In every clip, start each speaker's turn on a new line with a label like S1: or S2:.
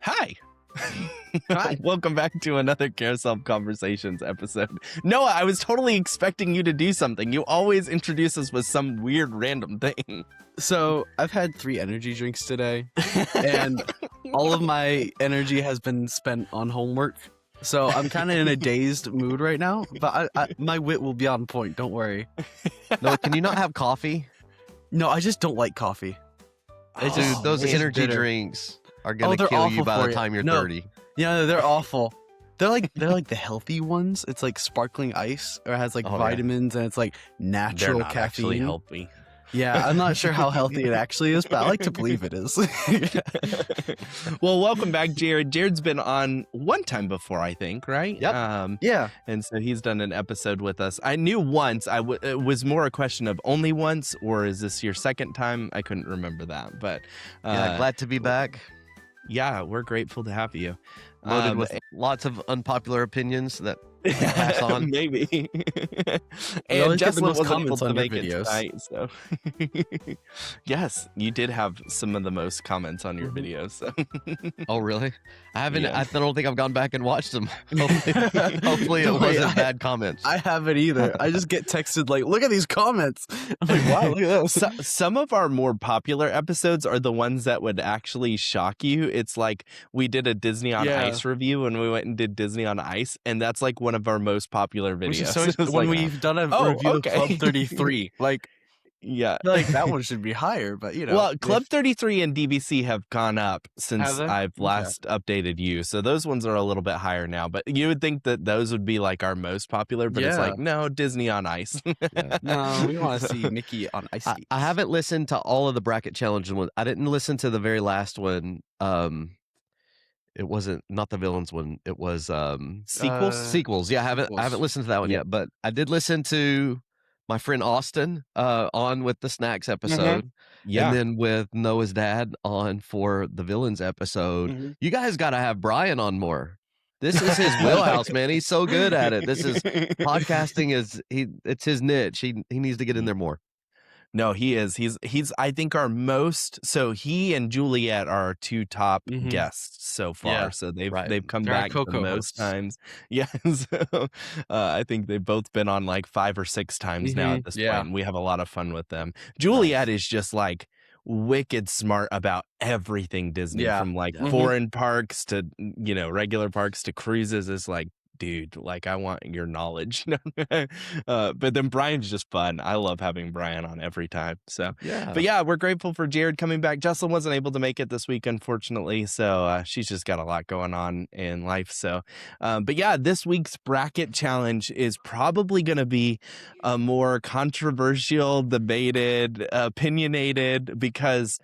S1: Hi.
S2: Hi.
S1: Welcome back to another Carousel of Conversations episode. Noah, I was totally expecting you to do something. You always introduce us with some weird random thing.
S2: So I've had 3 energy drinks today, and all of my energy has been spent on homework. So I'm kind of in a dazed mood right now, but my wit will be on point. Don't worry.
S3: No, can you not have coffee?
S2: No, I just don't like coffee. It's
S3: Dude,
S2: just
S3: those
S2: it's
S3: energy
S2: bitter.
S3: drinks are gonna
S2: they're
S3: kill you
S2: awful
S3: by
S2: for
S3: the
S2: you.
S3: time you're
S2: No.
S3: 30.
S2: Yeah, they're awful. They're like the healthy ones. It's like sparkling ice, or it has like
S3: Oh, yeah.
S2: vitamins, and it's like
S1: They're
S2: natural
S1: not actually
S2: caffeine.
S1: healthy.
S2: Yeah, I'm not sure how healthy it actually is, but I like to believe it is.
S1: Well, welcome back, Jared. Jared's been on one time before, I think, right?
S3: Yep.
S2: Yeah.
S1: And so he's done an episode with us. I knew once. It was more a question of only once, or is this your second time? I couldn't remember that, but
S3: Yeah, glad to be back.
S1: yeah, we're grateful to have you.
S3: Loaded with lots of unpopular opinions that pass on.
S1: Maybe.
S2: We always get the
S1: Jesslyn
S2: most
S1: wasn't able
S2: comments
S1: to
S2: on your
S1: make it
S2: videos.
S1: tonight, so yes, you did have some of the most comments on your videos. So
S3: Oh, really? I haven't.
S1: Yeah.
S3: I don't think I've gone back and watched them. Hopefully it
S2: No, wait,
S3: wasn't bad comments.
S2: I haven't either. I just get texted like, "Look at these comments." I'm like, "Wow, look at this."
S1: some of our more popular episodes are the ones that would actually shock you. It's like we did a Disney on
S2: Yeah.
S1: Ice review, and we went and did Disney on Ice, and that's like one of our most popular
S2: Which is
S1: videos.
S2: so
S1: It's
S2: when
S1: like,
S2: we've done a
S1: oh,
S2: review
S1: okay.
S2: of Club 33, like
S1: yeah.
S2: I feel like that one should be higher, but you know.
S1: Well, Club 33 and DVC have gone up since
S2: Have they?
S1: I've last updated you. So those ones are a little bit higher now. But you would think that those would be like our most popular. But it's
S2: Yeah.
S1: like, no, Disney on Ice.
S3: Yeah.
S2: No, we want to see Mickey on ice
S3: I
S2: skates.
S3: haven't listened to all of the bracket challenge ones. I didn't listen to the very last one. It wasn't not the villains one. It was
S1: Sequels?
S3: sequels. Yeah, I haven't
S2: Sequels.
S3: listened to that one
S1: Yeah.
S3: yet, but I did listen to my friend Austin on with the snacks episode,
S1: Yeah.
S3: and then with Noah's dad on for the villains episode.
S2: Mhm.
S3: You guys got to have Brian on more. This is his wheelhouse, man. He's so good at it. This is podcasting it's his niche. He needs to get in there more.
S1: No, he is. He's I think our most. So he and Juliet are our 2 top
S2: Mhm.
S1: guests so far.
S2: Yeah,
S1: so they've
S3: right.
S1: they've come
S2: They're our
S1: back the
S2: co-hosts.
S1: most times. Yeah. So, I think they've both been on like 5 or 6 times now at this
S2: Yeah.
S1: point. And we have a lot of fun with them. Juliet is just like wicked smart about everything Disney,
S2: Yeah.
S1: from like
S2: Mhm.
S1: foreign parks to regular parks to cruises. Is like, dude, like I want your knowledge. But then Brian's just fun. I love having Brian on every time. So
S3: Yeah.
S1: but yeah, we're grateful for Jared coming back. Jesslyn wasn't able to make it this week, unfortunately. So she's just got a lot going on in life. So, but yeah, this week's bracket challenge is probably going to be a more controversial, debated, opinionated, because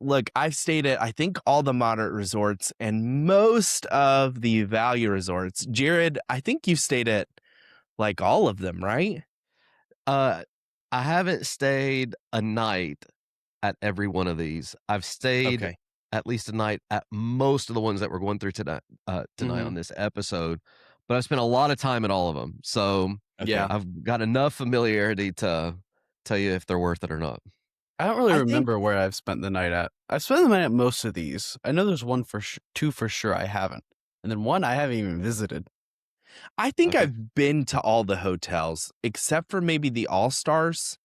S1: look, I've stayed at, I think, all the moderate resorts and most of the value resorts. Jared, I think you stayed at like all of them, right?
S3: I haven't stayed a night at every one of these. I've stayed
S1: Okay.
S3: at least a night at most of the ones that we're going through tonight on this episode, but I've spent a lot of time at all of them. So
S1: Okay.
S2: Yeah.
S3: I've got enough familiarity to tell you if they're worth it or not.
S2: I don't really
S1: I think-
S2: remember where I've spent the night at. I've spent the night at most of these. I know there's one for 2 for sure I haven't, and then one I haven't even visited.
S1: I think
S3: Okay.
S1: I've been to all the hotels except for maybe the All-Stars.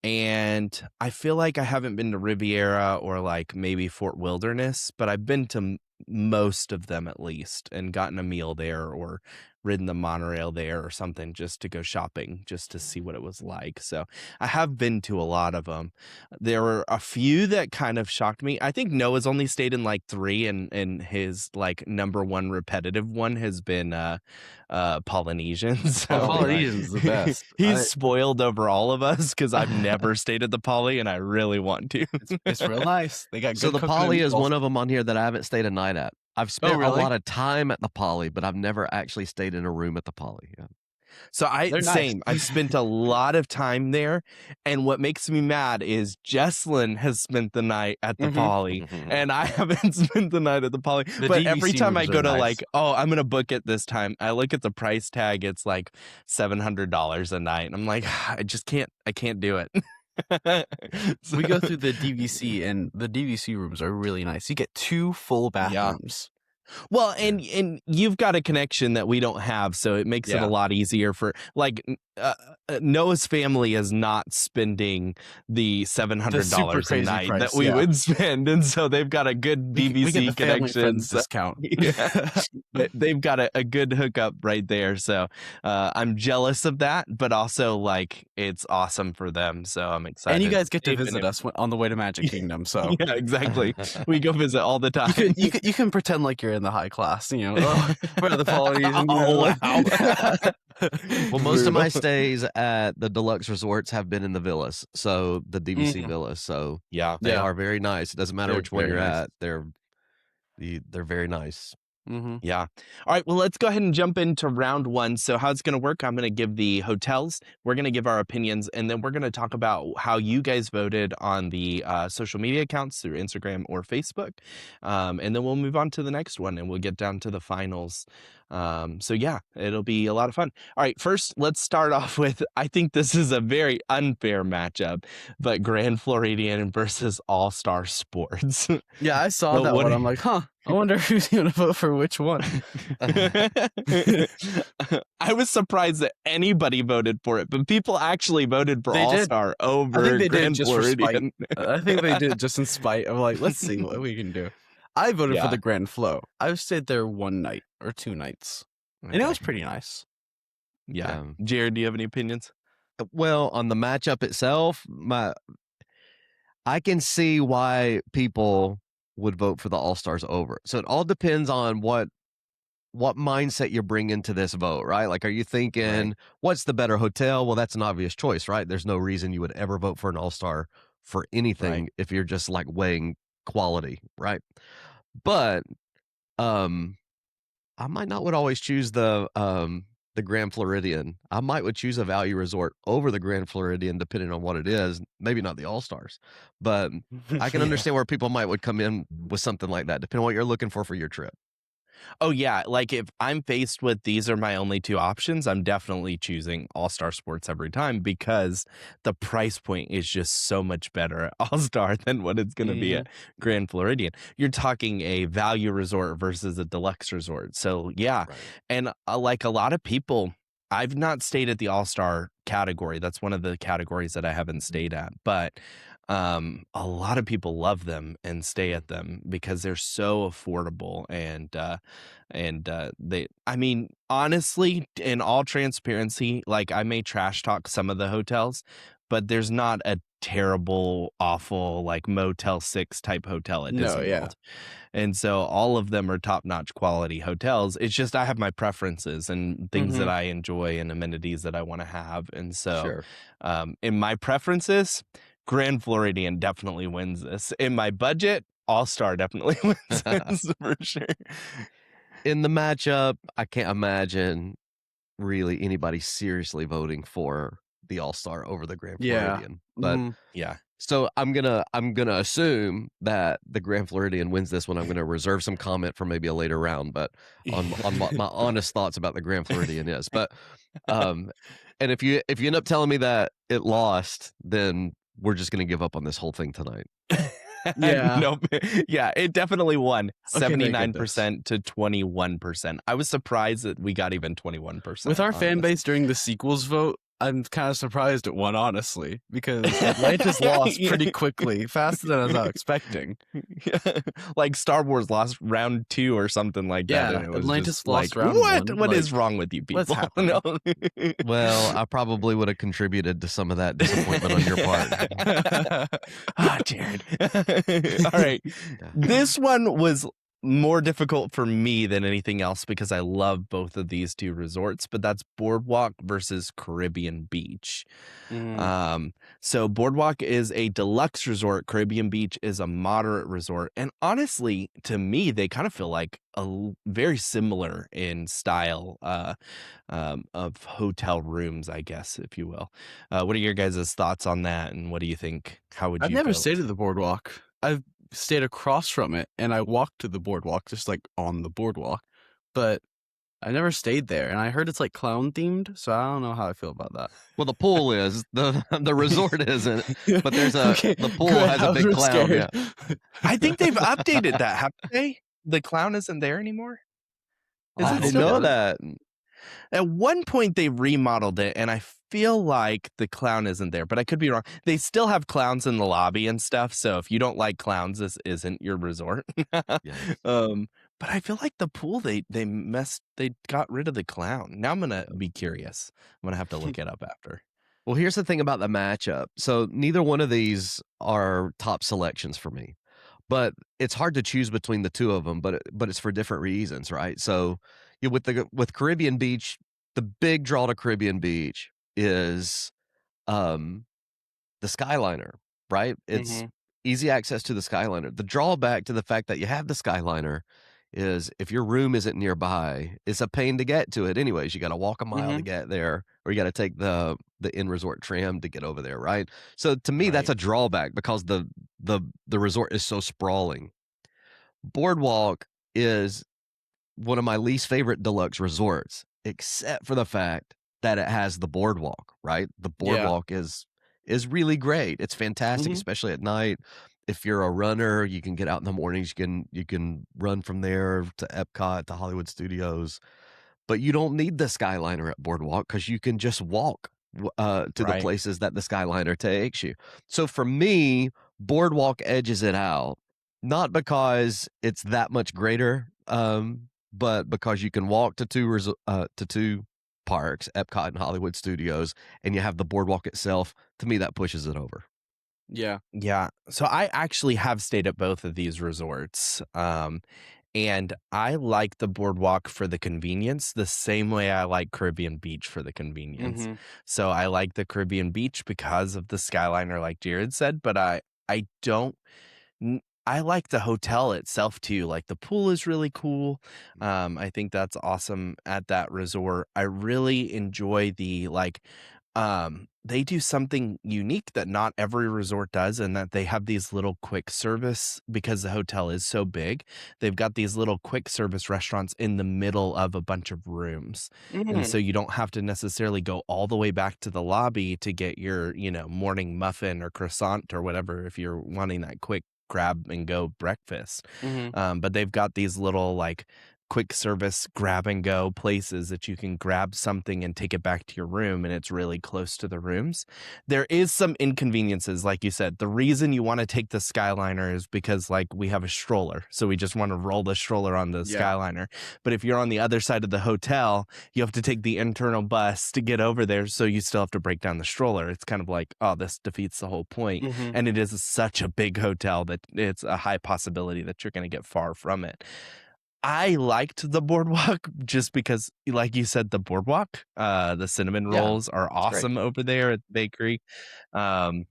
S1: And I feel like I haven't been to Riviera or like maybe Fort Wilderness, but I've been to most of them at least and gotten a meal there or ridden the monorail there or something just to go shopping, just to see what it was like. So I have been to a lot of them. There were a few that kind of shocked me. I think Noah's only stayed in like 3, and his like number 1 repetitive one has been Polynesian. So
S2: Polynesian's the best.
S1: He's spoiled over all of us because I've never stayed at the Poly and I really want to.
S2: It's real nice. They got
S3: So
S2: good
S3: the
S2: cooking
S3: Poly
S2: and
S3: is
S2: all-
S3: one of them on here that I haven't stayed a night at. I've spent
S2: really?
S3: a lot of time at the Poly, but I've never actually stayed in a room at the Poly. Yeah.
S1: So
S2: They're nice.
S1: same. I've spent a lot of time there, and what makes me mad is Jesslyn has spent the night at the
S2: Mhm.
S1: Poly, and I haven't spent the night at the Poly.
S2: The
S1: But every
S2: DVC
S1: time I
S2: rooms
S1: go
S2: are
S1: to
S2: nice.
S1: like, oh, I'm gonna book it this time, I look at the price tag. It's like $700 a night, and I'm like, I can't do it.
S2: We go through the DVC, and the DVC rooms are really nice. You get 2 full bathrooms.
S1: Well, and you've got a connection that we don't have, so it makes it a lot easier for like Noah's family is not spending the $700 a night
S2: price,
S1: that we would spend, and so they've got a good DVC
S2: we get the family
S1: connection.
S2: friends discount.
S1: They've got a good hookup right there. So I'm jealous of that, but also like it's awesome for them. So I'm excited.
S2: And you guys get to visit us on the way to Magic Kingdom. So
S1: yeah, exactly. We go visit all the time.
S2: You can pretend like you're in the high class. You know, where are the Polynesian?
S1: Oh, wow.
S3: Well, most of my stays at the deluxe resorts have been in the villas, so the DVC villas. So they are very nice. It doesn't matter which one you're at; they're very nice.
S1: Yeah. All right. Well, let's go ahead and jump into round 1. So how it's going to work, I'm going to give the hotels. We're going to give our opinions, and then we're going to talk about how you guys voted on the social media accounts through Instagram or Facebook. And then we'll move on to the next one, and we'll get down to the finals. So yeah, it'll be a lot of fun. All right. First, let's start off with, I think this is a very unfair matchup, but Grand Floridian versus All-Star Sports.
S2: Yeah, I saw that one. I'm like, I wonder who's going to vote for which one.
S1: I was surprised that anybody voted for it, but people actually voted for All-Star over Grand Floridian.
S2: I think they did just in spite of like, let's see what we can do. I voted for the Grand Flow. I stayed there 1 night or 2 nights, and it was pretty nice.
S1: Yeah. Jared, do you have any opinions?
S3: Well, on the matchup itself, I can see why people would vote for the All-Stars over. So it all depends on what mindset you bring into this vote, right? Like, are you thinking, what's the better hotel? Well, that's an obvious choice, right? There's no reason you would ever vote for an All-Star for anything if you're just like weighing quality, right? But I might not would always choose the Grand Floridian. I would choose a value resort over the Grand Floridian, depending on what it is. Maybe not the All-Stars, but I can understand where people would come in with something like that, depending on what you're looking for your trip.
S1: Oh, yeah. Like if I'm faced with these are my only 2 options, I'm definitely choosing All-Star Sports every time because the price point is just so much better at All-Star than what it's going to be at Grand Floridian. You're talking a value resort versus a deluxe resort. So, yeah. And like a lot of people, I've not stayed at the All-Star category. That's one of the categories that I haven't stayed at. But a lot of people love them and stay at them because they're so affordable and they, I mean, honestly, in all transparency, like I may trash talk some of the hotels, but there's not a terrible, awful like Motel 6 type hotel at Disney World. And so all of them are top-notch quality hotels. It's just I have my preferences and things that I enjoy and amenities that I want to have. And so in my preferences, Grand Floridian definitely wins this. In my budget, All-Star definitely wins this for sure.
S3: In the matchup, I can't imagine really anybody seriously voting for the All-Star over the Grand Floridian. But so I'm gonna assume that the Grand Floridian wins this one. I'm gonna reserve some comment for maybe a later round, but on what my honest thoughts about the Grand Floridian is. But and if you end up telling me that it lost, then we're just gonna give up on this whole thing tonight.
S1: It definitely won 79% to 21%. I was surprised that we got even 21%.
S2: With our fan base during the sequels vote, I'm kind of surprised it won, honestly, because Atlantis lost pretty quickly, faster than I was expecting.
S1: Like Star Wars lost round 2 or something like that. And it was
S2: Atlantis
S1: like,
S2: lost round 1.
S1: What is wrong with you people?
S2: What's happening?
S3: Well, I probably would have contributed to some of that disappointment on your part.
S1: Jared. All right. This one was more difficult for me than anything else because I love both of these 2 resorts, but that's Boardwalk versus Caribbean Beach. So Boardwalk is a deluxe resort. Caribbean Beach is a moderate resort. And honestly, to me, they kind of feel like very similar in style of hotel rooms, I guess, if you will. What are your guys' thoughts on that? And what do you think? How would you
S2: I've never
S1: vote?
S2: stayed at the Boardwalk. I've stayed across from it, and I walked to the Boardwalk, just like on the boardwalk. But I never stayed there, and I heard it's like clown themed, so I don't know how I feel about that.
S3: Well, the pool is the resort isn't, but
S2: Okay,
S3: the pool
S2: good.
S3: has
S2: I
S3: a
S2: was
S3: big
S2: real
S3: clown.
S2: scared.
S3: Yeah,
S1: I think they've updated that, haven't they? The clown isn't there anymore? Is
S3: I
S1: it
S3: didn't
S1: still
S3: know
S1: there?
S3: that.
S1: At one point, they remodeled it, and I feel like the clown isn't there, but I could be wrong. They still have clowns in the lobby and stuff, so if you don't like clowns, this isn't your resort.
S3: Yeah.
S1: But I feel like the pool, they got rid of the clown. Now I'm gonna be curious. I'm gonna have to look it up after.
S3: Well, here's the thing about the matchup. So neither one of these are top selections for me, but it's hard to choose between the two of them. But it's for different reasons, right? So with Caribbean Beach, the big draw to Caribbean Beach is um, the Skyliner, right? It's easy access to the Skyliner. The drawback to the fact that you have the Skyliner is if your room isn't nearby, it's a pain to get to it anyways. You got to walk a mile to get there, or you got to take the in-resort tram to get over there, right? So to me, that's
S1: Right.
S3: a drawback because the resort is so sprawling. Boardwalk is one of my least favorite deluxe resorts, except for the fact that it has the boardwalk, right? The boardwalk is really great. It's fantastic, especially at night. If you're a runner, you can get out in the mornings, you can run from there to Epcot, to Hollywood Studios. But you don't need the Skyliner at Boardwalk because you can just walk to the
S1: Right.
S3: places that the Skyliner takes you. So for me, Boardwalk edges it out, not because it's that much greater, but because you can walk to two parks, Epcot and Hollywood Studios, and you have the Boardwalk itself. To me, that pushes it over.
S2: Yeah.
S1: Yeah. So I actually have stayed at both of these resorts. And I like the boardwalk for the convenience the same way I like Caribbean Beach for the convenience. So I like the Caribbean Beach because of the Skyliner, like Jared said, but I don't I like the hotel itself too. Like the pool is really cool. I think that's awesome at that resort. I really enjoy they do something unique that not every resort does, and that they have these little quick service because the hotel is so big. They've got these little quick service restaurants in the middle of a bunch of rooms. And so you don't have to necessarily go all the way back to the lobby to get your, morning muffin or croissant or whatever if you're wanting that quick grab and go breakfast. But they've got these little quick service grab and go places that you can grab something and take it back to your room, and it's really close to the rooms. There is some inconveniences, like you said. The reason you want to take the Skyliner is because we have a stroller, so we just want to roll the stroller on the Skyliner. But if you're on the other side of the hotel, you have to take the internal bus to get over there, so you still have to break down the stroller. It's kind of like, oh, this defeats the whole point. And it is such a big hotel that it's a high possibility that you're going to get far from it. I liked the boardwalk just because, like you said, the boardwalk, the cinnamon rolls are awesome over there at the bakery. Um,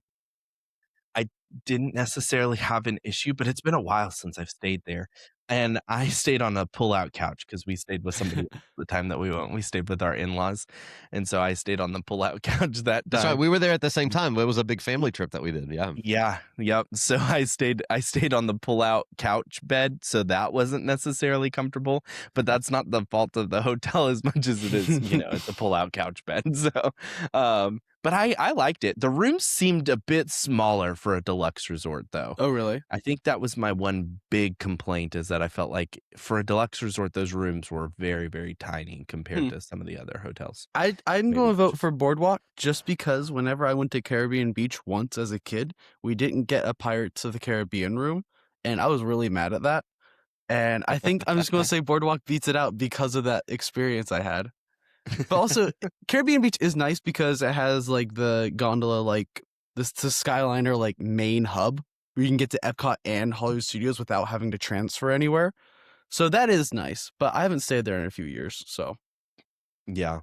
S1: I didn't necessarily have an issue, but it's been a while since I've stayed there. And I stayed on a pull-out couch because we stayed with somebody the time that we went. We stayed with our in-laws, and so I stayed on the pull-out couch that
S3: That's right.
S1: time.
S3: We were there at the same time. It was a big family trip that we did. Yeah.
S1: Yeah, yep. So I stayed on the pull-out couch bed, so that wasn't necessarily comfortable, but that's not the fault of the hotel as much as it is, it's a pull-out couch bed. So, but I liked it. The rooms seemed a bit smaller for a deluxe resort, though.
S2: Oh, really?
S1: I think that was my one big complaint, is that I felt like for a deluxe resort, those rooms were very, very tiny compared to some of the other hotels.
S2: I'm going to vote for Boardwalk just because whenever I went to Caribbean Beach once as a kid, we didn't get a Pirates of the Caribbean room, and I was really mad at that. And I think I'm just going to say Boardwalk beats it out because of that experience I had. But also, Caribbean Beach is nice because it has the gondola, the Skyliner main hub where you can get to Epcot and Hollywood Studios without having to transfer anywhere. So that is nice, but I haven't stayed there in a few years. So
S1: yeah,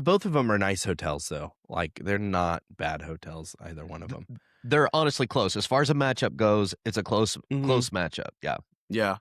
S1: both of them are nice hotels, though. They're not bad hotels, either one of them.
S3: They're honestly close as far as a matchup goes. It's a close matchup. Yeah.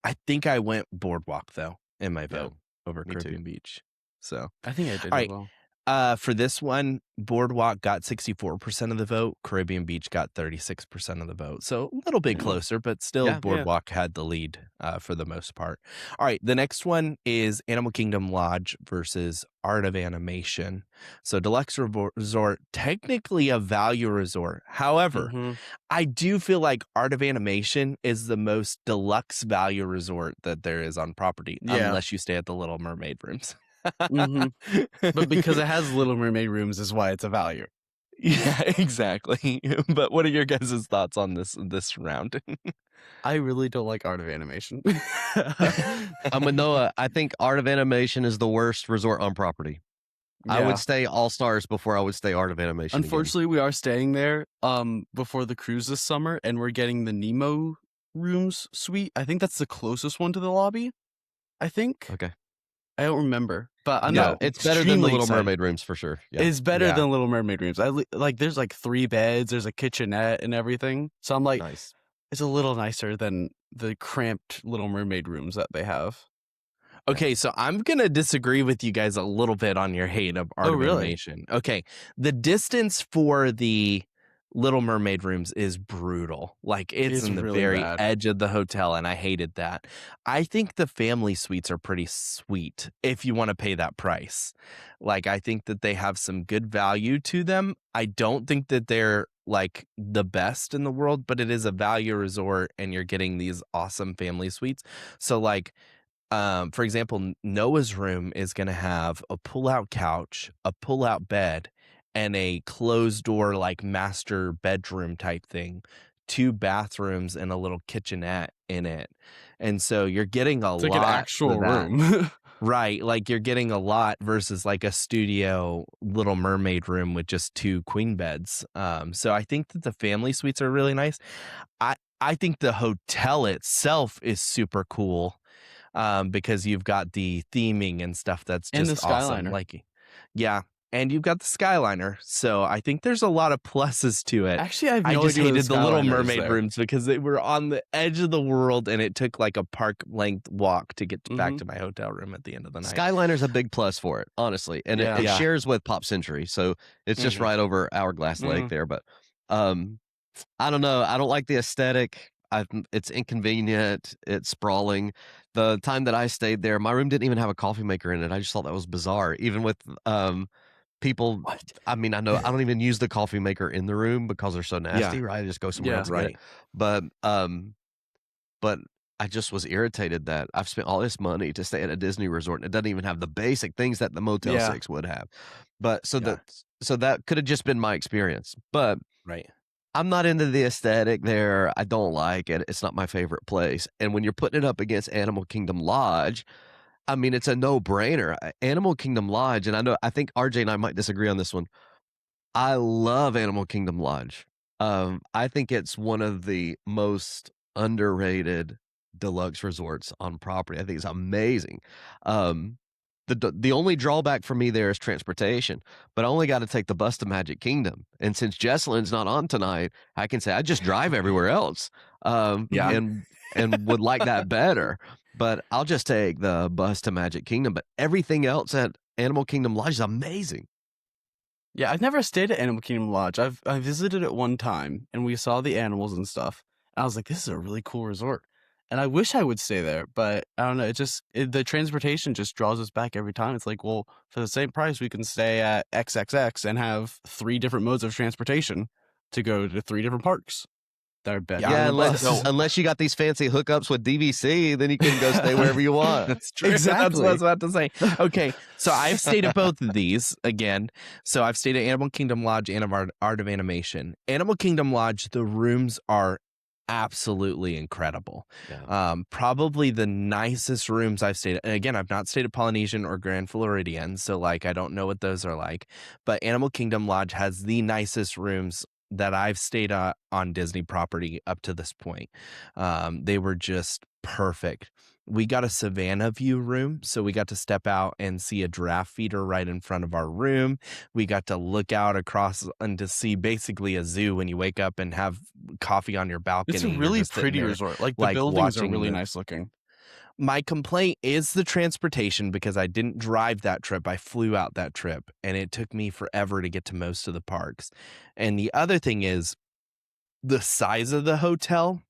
S1: I think I went Boardwalk though in my vote over Caribbean Beach. So
S2: I think I did
S1: all
S2: as
S1: right.
S2: well.
S1: For this one, Boardwalk got 64% of the vote. Caribbean Beach got 36% of the vote. So a little bit closer, but still
S3: Yeah.
S1: Boardwalk had the lead for the most part. All right, the next one is Animal Kingdom Lodge versus Art of Animation. So Deluxe Resort, technically a value resort. However,
S2: Mm-hmm.
S1: I do feel like Art of Animation is the most deluxe value resort that there is on property,
S2: Yeah.
S1: unless you stay at the Little Mermaid rooms.
S2: But because it has Little Mermaid rooms is why it's a value.
S1: Yeah, exactly. But what are your guys' thoughts on this round?
S2: I really don't like Art of Animation.
S3: I'm with Noah. I think Art of Animation is the worst resort on property. I would stay All Stars before I would stay Art of Animation.
S2: Unfortunately, we are staying there before the cruise this summer, and we're getting the Nemo rooms suite. I think that's the closest one to the lobby. I think.
S3: Okay.
S2: I don't remember, but I'm
S3: Yeah,
S2: not.
S3: it's better than the
S2: extremely
S3: Little
S2: excited.
S3: Mermaid rooms for sure. Yeah.
S2: It's better
S1: Yeah.
S2: than Little Mermaid rooms. There's like 3 beds, there's a kitchenette and everything. So I'm like,
S3: Nice.
S2: it's a little nicer than the cramped Little Mermaid rooms that they have.
S1: Okay, so I'm going to disagree with you guys a little bit on your hate of Art of
S2: really?
S1: Animation. Okay, the distance for the Little Mermaid rooms is brutal. Like, it's in the
S2: really
S1: very
S2: bad.
S1: edge of the hotel, and I hated that. I think the family suites are pretty sweet if you want to pay that price. Like, I think that they have some good value to them. I don't think that they're like the best in the world, but it is a value resort, and you're getting these awesome family suites. So, like, for example, Noah's room is going to have a pull-out couch, a pull-out bed, and a closed door like master bedroom type thing, 2 bathrooms and a little kitchenette in it. And so you're getting a
S2: It's
S1: lot
S2: like an actual
S1: for that.
S2: room.
S1: Right, like you're getting a lot versus like a studio Little Mermaid room with just 2 queen beds. So I think that the family suites are really nice. I think the hotel itself is super cool. Because you've got the theming and stuff that's
S2: And
S1: just
S2: the
S1: awesome.
S2: Skyliner.
S1: Like, yeah, and you've got the Skyliner, so I think there's a lot of pluses to it.
S2: Actually, I have
S1: I
S2: no
S1: just
S2: idea where
S1: hated the Little
S2: Skyliner is
S1: Mermaid
S2: there.
S1: rooms because they were on the edge of the world, and it took like a park length walk to get back to my hotel room at the end of the night.
S3: Skyliner's a big plus for it, honestly, and it
S1: Yeah.
S3: shares with Pop Century, so it's just right over Hourglass Lake there. But I don't know. I don't like the aesthetic. It's inconvenient. It's sprawling. The time that I stayed there, my room didn't even have a coffee maker in it. I just thought that was bizarre. Even with people, I mean, I know I don't even use the coffee maker in the room because they're so nasty, right? I just go somewhere else and get it. But I just was irritated that I've spent all this money to stay at a Disney resort and it doesn't even have the basic things that the Motel 6 would have. But so that could have just been my experience. But I'm not into the aesthetic there. I don't like it. It's not my favorite place. And when you're putting it up against Animal Kingdom Lodge, I mean, it's a no-brainer. Animal Kingdom Lodge, and I think RJ and I might disagree on this one. I love Animal Kingdom Lodge. I think it's one of the most underrated deluxe resorts on property. I think it's amazing. The only drawback for me there is transportation, but I only got to take the bus to Magic Kingdom. And since Jesselyn's not on tonight, I can say I just drive everywhere else. And would like that better. But I'll just take the bus to Magic Kingdom. But everything else at Animal Kingdom Lodge is amazing.
S2: Yeah, I've never stayed at Animal Kingdom Lodge. I visited it one time, and we saw the animals and stuff. And I was like, this is a really cool resort. And I wish I would stay there, but I don't know. The transportation just draws us back every time. It's like, well, for the same price, we can stay at XXX and have 3 different modes of transportation to go to 3 different parks that are better.
S3: Yeah, unless you got these fancy hookups with DVC, then you can go stay wherever you want.
S1: That's true.
S2: Exactly.
S1: That's what I was about to say. Okay, so I've stayed at both of these again. So I've stayed at Animal Kingdom Lodge and Art of Animation. Animal Kingdom Lodge, the rooms are absolutely incredible. Probably the nicest rooms I've stayed at. And again, I've not stayed at Polynesian or Grand Floridian, so like I don't know what those are like. But Animal Kingdom Lodge has the nicest rooms that I've stayed on Disney property up to this point. They were just perfect. We got a Savannah view room, so we got to step out and see a giraffe feeder right in front of our room. We got to look out across and to see basically a zoo when you wake up and have coffee on your balcony.
S2: It's a really pretty resort. Like the buildings are really nice looking.
S1: My complaint is the transportation because I didn't drive that trip. I flew out that trip and it took me forever to get to most of the parks. And the other thing is the size of the hotel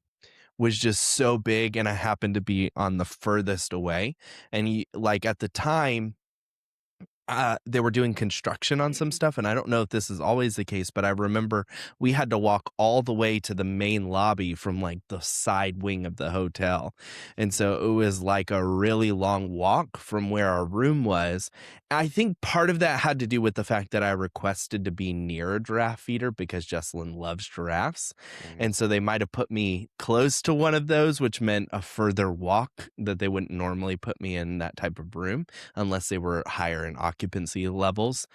S1: was just so big and I happened to be on the furthest away. And like at the time, they were doing construction on some stuff, and I don't know if this is always the case, but I remember we had to walk all the way to the main lobby from like the side wing of the hotel. And so it was like a really long walk from where our room was. I think part of that had to do with the fact that I requested to be near a giraffe feeder because Jesselyn loves giraffes. And so they might have put me close to one of those, which meant a further walk that they wouldn't normally put me in that type of room unless they were higher in occupancy levels.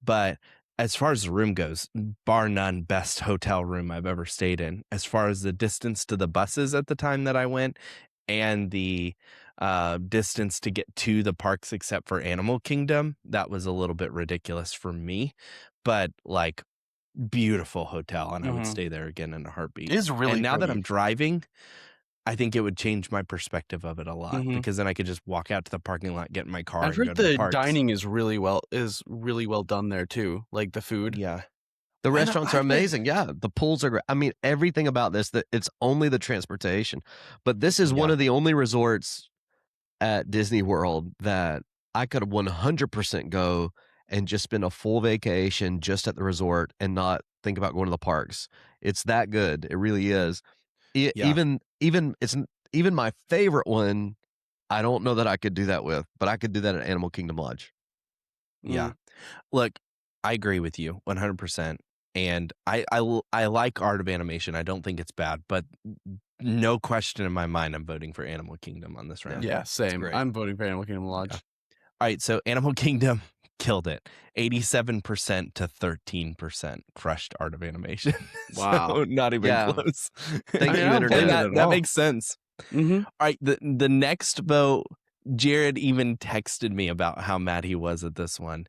S1: But as far as the room goes, bar none, best hotel room I've ever stayed in. As far as the distance to the buses at the time that I went and the distance to get to the parks except for Animal Kingdom, that was a little bit ridiculous for me. But like, beautiful hotel, and I would stay there again in a heartbeat.
S2: It is really
S1: and now that
S2: pretty.
S1: I'm driving, I think it would change my perspective of it a lot because then I could just walk out to the parking lot, get in my car,
S2: I've
S1: and go
S2: heard
S1: to the
S2: the
S1: parks.
S2: dining is really well done there too. Like the food.
S1: Yeah.
S3: The
S1: know,
S3: restaurants are
S1: I've been-
S3: amazing. Yeah, the pools are great. I mean, everything about this, that it's only the transportation. But this is one
S1: Yeah.
S3: of the only resorts at Disney World that I could 100% go and just spend a full vacation just at the resort and not think about going to the parks. It's that good. It really is.
S1: Yeah.
S3: Even my favorite one, I don't know that I could do that with, but I could do that at Animal Kingdom Lodge.
S1: Yeah. Look, I agree with you 100%. And I like Art of Animation. I don't think it's bad, but no question in my mind, I'm voting for Animal Kingdom on this round.
S2: Yeah, same.
S3: great.
S2: I'm voting for Animal Kingdom Lodge.
S1: Yeah. All right, so Animal Kingdom killed it. 87% to 13% crushed Art of Animation.
S2: Wow.
S1: So not even
S3: Yeah.
S1: close.
S3: Thank you,
S2: I don't blame
S3: Internet.
S2: it at
S1: that
S2: all.
S1: makes sense.
S2: Mm-hmm.
S1: All right, the next vote, Jared even texted me about how mad he was at this one,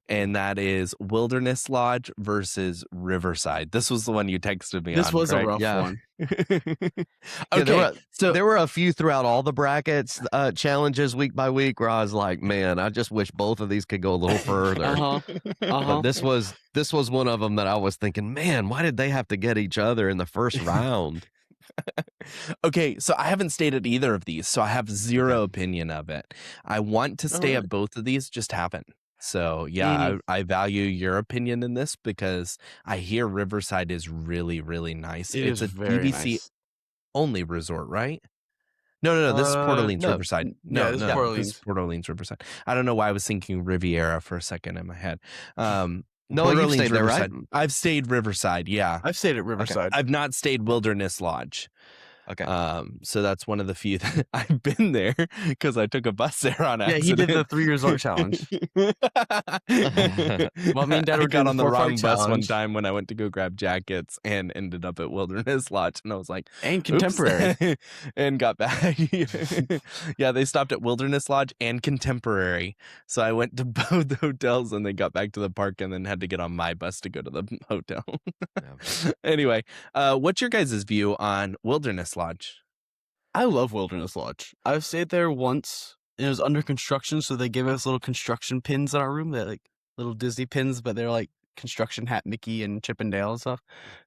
S1: and that is Wilderness Lodge versus Riverside. This was the one you texted me
S2: This
S1: on,
S2: was a
S1: correct?
S2: rough
S3: Yeah.
S2: one.
S1: Okay, so
S3: There were a few throughout all the brackets challenges week by week where I was like, man, I just wish both of these could go a little further. But this was one of them that I was thinking, man, why did they have to get each other in the first round?
S1: Okay, so I haven't stayed at either of these, so I have zero opinion of it. I want to stay at both of these, just haven't. So yeah, I value your opinion in this because I hear Riverside is really, really nice. It's a
S2: very
S1: DVC
S2: nice.
S1: only resort, right? No. This is Port Orleans
S3: no.
S1: Riverside.
S2: Yeah, this is Port
S1: This is Port Orleans Riverside. I don't know why I was thinking Riviera for a second in my head.
S3: No,
S1: Port
S3: you've
S1: Orleans
S3: stayed there, right?
S1: Riverside. I've stayed Riverside. Yeah,
S2: I've stayed at Riverside.
S1: I've not stayed Wilderness Lodge.
S3: Okay.
S1: So that's one of the few that I've been there because I took a bus there on
S2: Yeah,
S1: accident.
S2: he did the 3 resort challenge. Well, me and Dad
S1: I
S2: were
S1: got
S2: doing
S1: on
S2: the
S1: the
S2: 4
S1: wrong
S2: park
S1: bus one
S2: challenge.
S1: time when I went to go grab jackets and ended up at Wilderness Lodge, and I was like,
S2: And
S1: "Oops,"
S2: Contemporary.
S1: and got back. Yeah, they stopped at Wilderness Lodge and Contemporary, so I went to both hotels and then got back to the park and then had to get on my bus to go to the hotel. Anyway, what's your guys' view on Wilderness Lodge?
S2: I love Wilderness Lodge. I've stayed there once. And it was under construction, so they gave us little construction pins in our room. They're like little Disney pins, but they're like construction hat Mickey and Chip and Dale and stuff.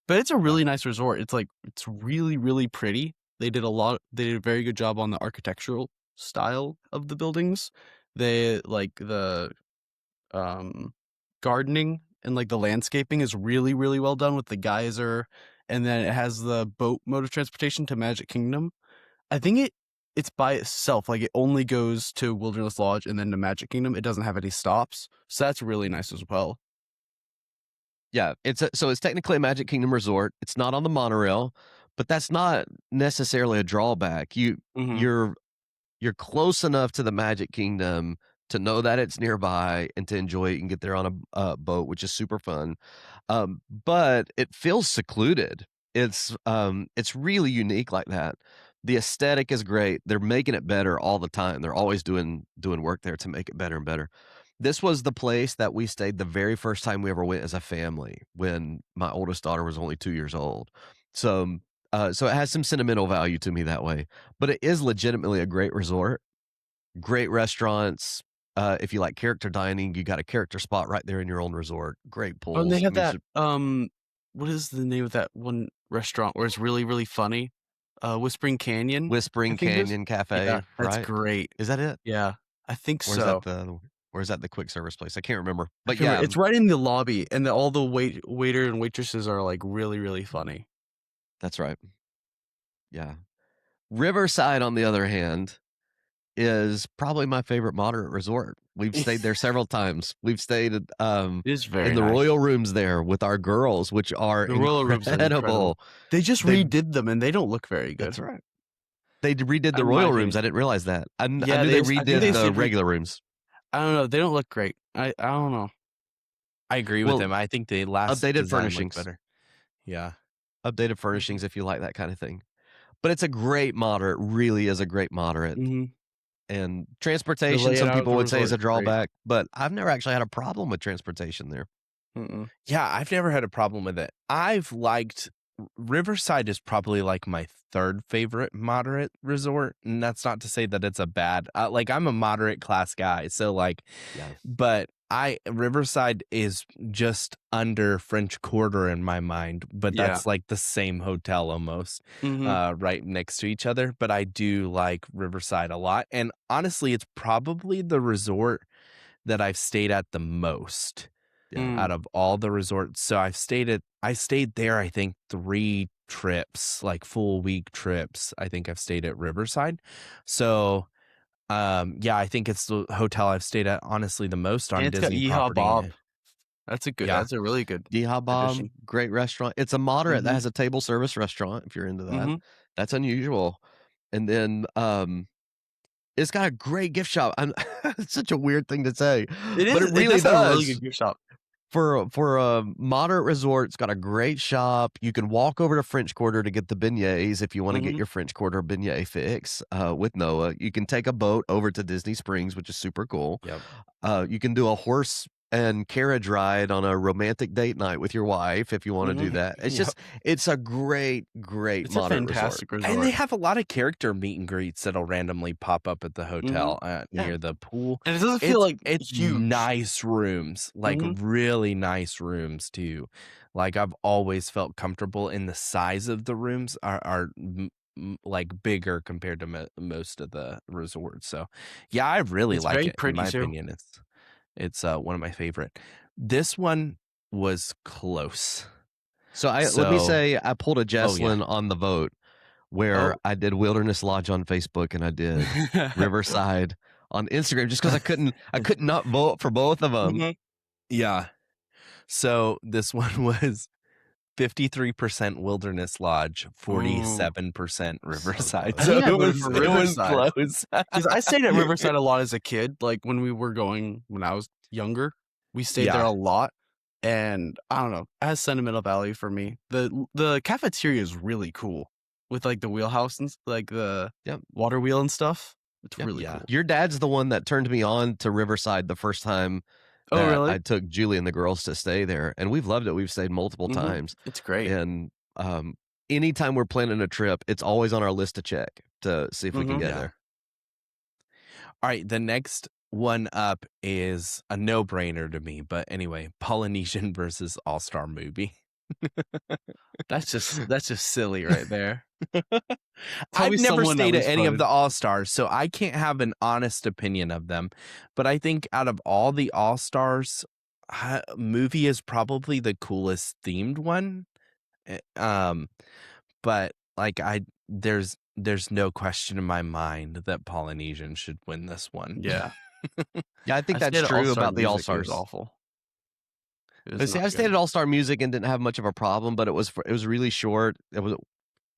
S2: But it's a really nice resort. It's really, really pretty. They did a very good job on the architectural style of the buildings. They like the gardening and like the landscaping is really, really well done with the geyser, and then it has the boat mode of transportation to Magic Kingdom. I think it's by itself. Like it only goes to Wilderness Lodge and then to Magic Kingdom. It doesn't have any stops, so that's really nice as well.
S3: Yeah, it's technically a Magic Kingdom resort. It's not on the monorail, but that's not necessarily a drawback. You're close enough to the Magic Kingdom to know that it's nearby and to enjoy it. You can get there on a boat, which is super fun. But it feels secluded. It's really unique like that. The aesthetic is great. They're making it better all the time. They're always doing work there to make it better and better. This was the place that we stayed the very first time we ever went as a family when my oldest daughter was only 2 years old. So it has some sentimental value to me that way. But it is legitimately a great resort. great restaurants. If you like character dining, you got a character spot right there in your own resort. Great
S2: Oh, and they
S3: pools.
S2: have that. What is the name of that one restaurant where it's really really funny? Whispering Canyon. I
S3: Whispering
S2: think it is.
S3: Canyon
S2: Yeah,
S3: Cafe,
S2: that's
S3: right?
S2: great.
S3: Is that it?
S2: Yeah, I think
S3: Or is that
S2: so.
S3: the quick service place? I can't remember.
S2: I
S3: But
S2: can't remember.
S3: yeah,
S2: It's right in the lobby, and all the waiter and waitresses are like really really funny.
S3: that's right. Yeah. Riverside, on the other hand, is probably my favorite moderate resort. We've stayed there several times. We've stayed
S2: It is
S3: in
S2: very
S3: the
S2: nice.
S3: royal rooms there with our girls, which are
S2: The royal rooms are incredible.
S3: incredible.
S2: They just
S3: They
S2: redid them, and they don't look very good.
S3: That's right. They redid the
S2: In my
S3: royal rooms.
S2: opinion.
S3: I didn't realize that. I
S2: Yeah,
S3: knew they
S2: I think they
S3: redid the
S2: did
S3: regular rooms.
S2: I don't know. They don't look great. I don't know.
S1: I agree with
S3: Well,
S1: him. I think the last
S3: updated
S1: design looked
S3: furnishings.
S1: better. Yeah.
S3: Updated furnishings if you like that kind of thing. But it's a great moderate, really is a great moderate.
S2: Mhm.
S3: And
S2: The
S3: transportation, some
S2: layout of
S3: people
S2: the
S3: would say is
S2: resort
S3: a
S2: is great.
S3: drawback, but I've never actually had a problem with transportation there.
S2: Mm-mm.
S1: Yeah, I've never had a problem with it. I've liked Riverside is probably like my third favorite moderate resort, and that's not to say that it's a bad. Like I'm a moderate class guy, so like,
S3: Yeah.
S1: but Riverside is just under French Quarter in my mind, but
S2: Yeah.
S1: that's like the same hotel almost,
S2: Mhm.
S1: right next to each other. But I do like Riverside a lot, and honestly, it's probably the resort that I've stayed at the most
S3: Yeah.
S1: out of all the resorts. So I stayed there, I think 3 trips, like full week trips. I think I've stayed at Riverside. So, yeah, I think it's the hotel I've stayed at honestly the most
S2: And
S1: on
S2: it's got
S1: Disney
S2: Yeehaw
S1: property.
S2: Bob.
S1: Yeah.
S2: That's a really good
S3: Yeehaw Bob,
S2: addition.
S3: great restaurant. It's a moderate that
S2: Mhm.
S3: has a table service restaurant if you're into that.
S2: Mhm.
S3: That's unusual. And then it's got a great gift shop. It's such a weird thing to say,
S2: It
S3: but
S2: is.
S3: it
S2: It
S3: really
S2: does have a really
S3: does.
S2: good gift shop.
S3: For a moderate resort, it's got a great shop. You can walk over to French Quarter to get the beignets if you want to get
S2: Mhm.
S3: your French Quarter beignet fix with Noah. You can take a boat over to Disney Springs, which is super cool.
S1: Yep.
S3: You can do a horse and carriage ride on a romantic date night with your wife if you want to do
S2: Mhm.
S3: that. It's
S1: Yep.
S3: just it's a great
S2: It's a
S3: moderate resort.
S2: fantastic
S1: And they
S2: resort.
S1: have a lot of character meet and greets that'll randomly pop up at the hotel
S3: Yeah.
S1: near the pool.
S2: And it doesn't feel like
S1: It's
S2: huge.
S1: nice rooms, like
S2: Mhm.
S1: really nice rooms too. Like I've always felt comfortable in the size of the rooms are like bigger compared to most of the resorts. So yeah, I really
S2: It's
S1: like
S2: very
S1: it. In
S2: pretty
S1: my
S2: too.
S1: opinion, it's one of my favorite. This one was close.
S3: So let me
S1: So
S3: say I pulled a
S1: oh yeah.
S3: Jesslyn on the vote where
S2: Oh.
S3: I did Wilderness Lodge on Facebook and I did Riverside on Instagram just because I could not vote for both of them.
S2: Mhm.
S1: Yeah. So this one was 53% Wilderness Lodge,
S2: Ooh.
S1: 47% Riverside.
S3: close.
S1: So
S2: I think I
S1: it
S2: voted
S1: was
S2: for
S1: it was
S2: Riverside.
S1: close.
S2: Because I stayed at Riverside a lot as a kid. Like when I was younger, we stayed there
S1: Yeah.
S2: a lot. And I don't know, it has sentimental value for me. The cafeteria is really cool with like the wheelhouse and like the
S3: Yep.
S2: water wheel and stuff. It's
S3: Yep.
S2: really
S1: Yeah.
S2: cool.
S3: Your dad's the one that turned me on to Riverside the first time
S2: Oh,
S3: that
S2: really?
S3: I took Julie and the girls to stay there, and we've loved it. We've stayed multiple
S2: Mhm.
S3: times,
S2: It's great.
S3: and anytime we're planning a trip, it's always on our list to check to see if we can
S2: Mhm.
S3: get
S1: Yeah.
S3: there.
S1: All right, the next one up is a no-brainer to me, but anyway, Polynesian versus All-Star Movie.
S2: That's just silly right there. Tell me
S1: I've never
S2: someone that
S1: stayed at
S2: was
S1: any of
S2: voted.
S1: the All-Stars, so I can't have an honest opinion of them. But I think out of all the All-Stars, movie is probably the coolest themed one. But like there's no question in my mind that Polynesian should win this one.
S2: Yeah.
S3: Yeah, I think
S2: I
S3: that's
S2: stayed at
S3: true
S2: All-Star
S3: about the All
S2: Music. It was
S3: Stars.
S2: awful. It was
S3: See, I
S2: not
S3: stayed
S2: good.
S3: at All Star Music and didn't have much of a problem, but it was really short.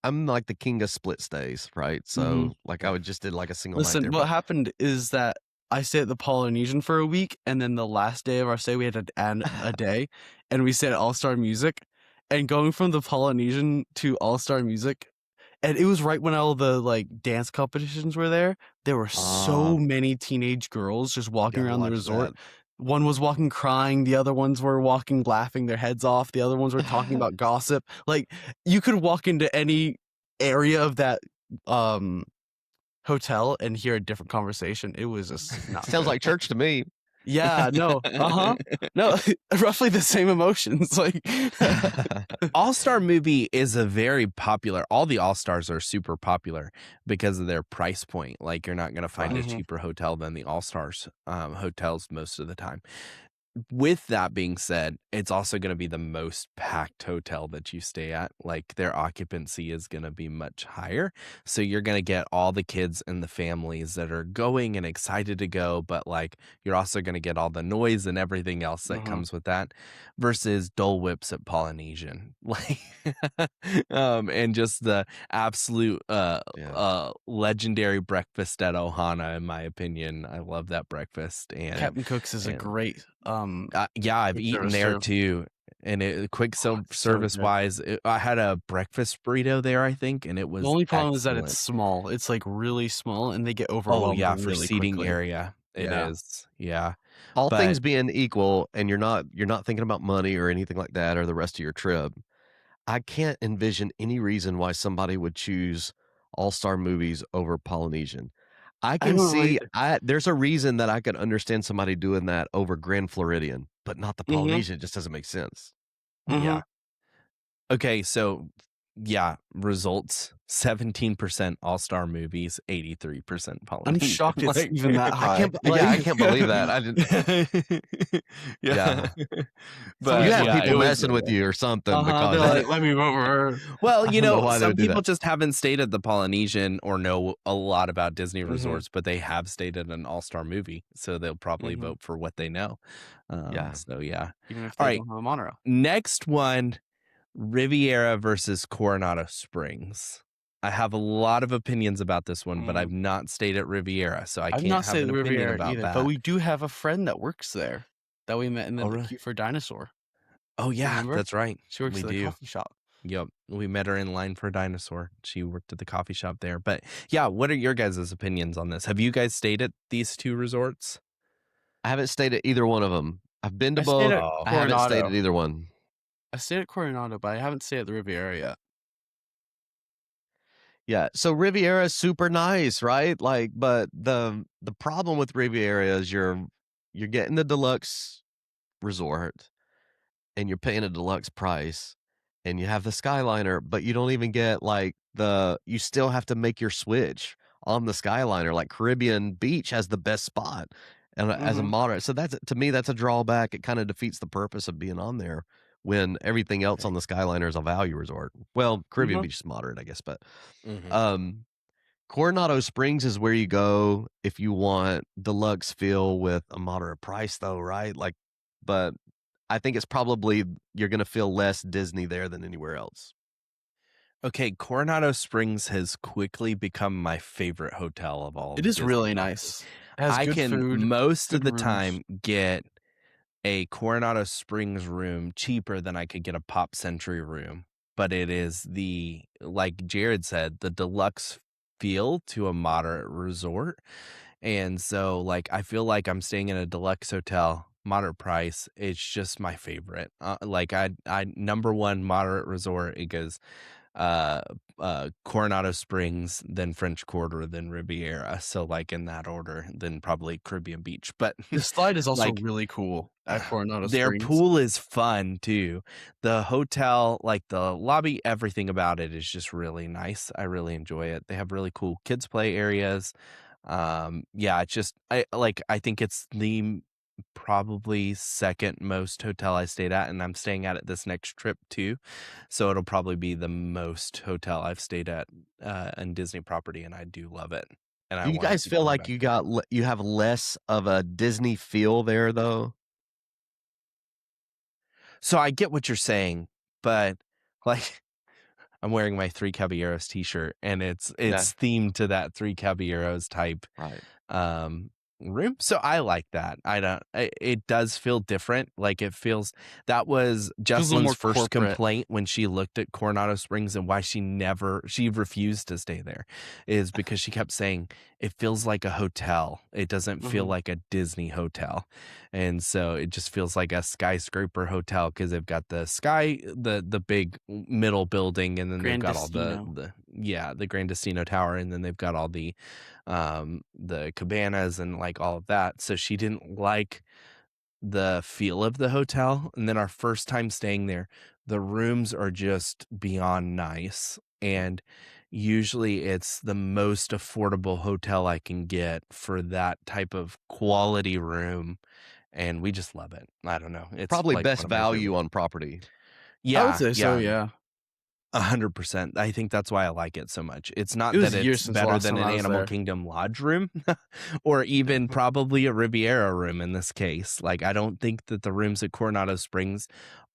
S3: I'm like the king of split stays, right? So
S2: Mhm.
S3: like I would just did like a single night
S2: Listen,
S3: there.
S2: what happened is that I stayed at the Polynesian for a week, and then the last day of our stay, we had to add a day, and we stayed at All-Star Music. And going from the Polynesian to All-Star Music, and it was right when all the like dance competitions were there. There were so many teenage girls just walking
S3: Gotta
S2: around the
S3: watch
S2: resort.
S3: that.
S2: One was walking crying, the other ones were walking laughing their heads off, the other ones were talking about gossip. Like you could walk into any area of that um hotel and hear a different conversation, it was just not
S3: Sounds
S2: good.
S3: like church to me.
S2: Yeah, no, no, roughly the same emotions. Like,
S1: All-Star Movie is a very popular. All the All-Stars are super popular because of their price point. Like, you're not going to find a
S2: Right.
S1: cheaper hotel than the All-Stars hotels most of the time. With that being said, it's also going to be the most packed hotel that you stay at. Like, their occupancy is going to be much higher. So you're going to get all the kids and the families that are going and excited to go, but like you're also going to get all the noise and everything else that comes with that versus Dole Whips at Polynesian. Like and just the absolute legendary breakfast at Ohana, in my opinion. I love that breakfast. And
S2: Captain Cook's is a great
S1: yeah, I've
S2: quick
S1: eaten
S2: service
S1: there
S2: too.
S1: too. And it quick
S2: it's so
S1: service
S2: good.
S1: wise, I had a breakfast burrito there, I think, and it was
S2: The only problem is that
S1: excellent.
S2: it's small. It's like really small, and they get
S1: Oh
S2: overwhelmed
S1: yeah, for
S2: really
S1: seating
S2: quickly.
S1: area, it
S2: Yeah.
S1: is. Yeah,
S3: All
S1: but
S3: things being equal, and you're not thinking about money or anything like that or the rest of your trip, I can't envision any reason why somebody would choose All-Star Movies over Polynesian. I can
S2: don't know
S3: see
S2: either.
S3: there's a reason that I could understand somebody doing that over Grand Floridian, but not the Polynesian. It just doesn't make sense.
S1: yeah. Okay, so yeah, results 17% All-Star Movies, 83%
S2: I'm
S1: Polynesian.
S2: shocked it's
S1: Like,
S2: even that high.
S3: I can't believe that. I didn't.
S1: yeah.
S2: But
S3: You have
S1: yeah,
S3: people
S1: it was
S3: messing with you or something
S2: they're
S3: because
S2: like, let me vote for her.
S1: well,
S3: I
S1: you
S3: don't know
S1: know,
S3: why they
S1: some
S3: would do
S1: people
S3: that.
S1: just haven't stayed at the Polynesian or know a lot about Disney resorts, but they have stayed at an All-Star Movie, so they'll probably vote for what they know.
S3: Yeah.
S1: So yeah.
S2: Even if
S1: All
S2: they
S1: right,
S2: don't have a monorail.
S1: next one, Riviera versus Coronado Springs. I have a lot of opinions about this one, but I've not stayed at Riviera, so I
S2: I've
S1: can't
S2: not
S1: have
S2: stayed
S1: an
S2: at
S1: opinion
S2: Riviera
S1: about
S2: either,
S1: that.
S2: but we do have a friend that works there that we met in the
S1: really?
S2: queue for Dinosaur.
S1: Oh yeah,
S2: Remember?
S1: that's right.
S2: She works
S1: We
S2: at the
S1: do.
S2: coffee shop.
S1: Yep. We met her in line for a dinosaur. She worked at the coffee shop there. But yeah, what are your guys' opinions on this? Have you guys stayed at these two resorts?
S3: I haven't stayed at either one of them. I've been to
S2: I stayed
S3: both.
S2: at
S1: Oh.
S3: I haven't stayed at
S2: Coronado.
S3: either one.
S2: I stayed at Coronado, but I haven't stayed at the Riviera yet.
S3: Yeah, so Riviera is super nice, right? Like, but the problem with Riviera is you're getting the deluxe resort and you're paying a deluxe price and you have the Skyliner, but you don't even get like you still have to make your switch on the Skyliner. Like Caribbean Beach has the best spot and as a moderate. So that's to me, that's a drawback. It kind of defeats the purpose of being on there when everything else on the Skyliner is a value resort. Well, Caribbean Beach is moderate, I guess, but Coronado Springs is where you go if you want deluxe feel with a moderate price though, right? Like, but I think it's probably you're going to feel less Disney there than anywhere else.
S1: Okay, Coronado Springs has quickly become my favorite hotel of all.
S2: It is really nice. It has
S1: I
S2: good
S1: can
S2: food,
S1: most of
S2: good
S1: the
S2: rooms.
S1: time get a Coronado Springs room cheaper than I could get a Pop Century room, but it is like Jared said, the deluxe feel to a moderate resort. And so like I feel like I'm staying in a deluxe hotel, moderate price. It's just my favorite. Like I number one moderate resort, it goes Coronado Springs, then French Quarter, then Riviera. So like in that order, then probably Caribbean Beach. But
S2: The slide is also
S1: like
S2: really cool at Coronado
S1: their
S2: Springs.
S1: pool is fun too. The hotel, like the lobby, everything about it is just really nice. I really enjoy it. They have really cool kids play areas. Yeah, it's just I think it's the probably second most hotel I stayed at, and I'm staying at it this next trip too. So it'll probably be the most hotel I've stayed at in Disney property, and I do love it. And I
S3: Do you
S1: want to
S3: guys
S1: keep
S3: feel
S1: going
S3: like
S1: back
S3: you
S1: there.
S3: you have less of a Disney feel there though?
S1: So I get what you're saying, but like I'm wearing my Three Caballeros t-shirt, and it's themed to that Three Caballeros type
S3: Right.
S1: room. So I like that. It does feel different. Like it feels that was
S2: Feels a little
S1: Jocelyn's
S2: more
S1: first
S2: corporate.
S1: complaint when she looked at Coronado Springs and why she refused to stay there is because she kept saying it feels like a hotel. It doesn't feel like a Disney hotel. And so it just feels like a skyscraper hotel because they've got the big middle building, and then they've got all
S2: Grandestino.
S1: the Grandestino Tower, and then they've got all the cabanas and like all of that. So she didn't like the feel of the hotel. And then our first time staying there, the rooms are just beyond nice. And usually it's the most affordable hotel I can get for that type of quality room. And we just love it. I don't know. It's
S3: Probably
S1: like
S3: best
S1: one of my
S3: value
S1: favorite.
S3: on property.
S2: I would
S1: Yeah,
S2: say so,
S1: yeah.
S2: yeah.
S1: 100%. I think that's why I like it so much. It's not
S2: It was
S1: that
S2: years
S1: it's
S2: since the
S1: better
S2: last
S1: than
S2: time
S1: an
S2: I was
S1: Animal
S2: there.
S1: Kingdom lodge room or even probably a Riviera room in this case. Like, I don't think that the rooms at Coronado Springs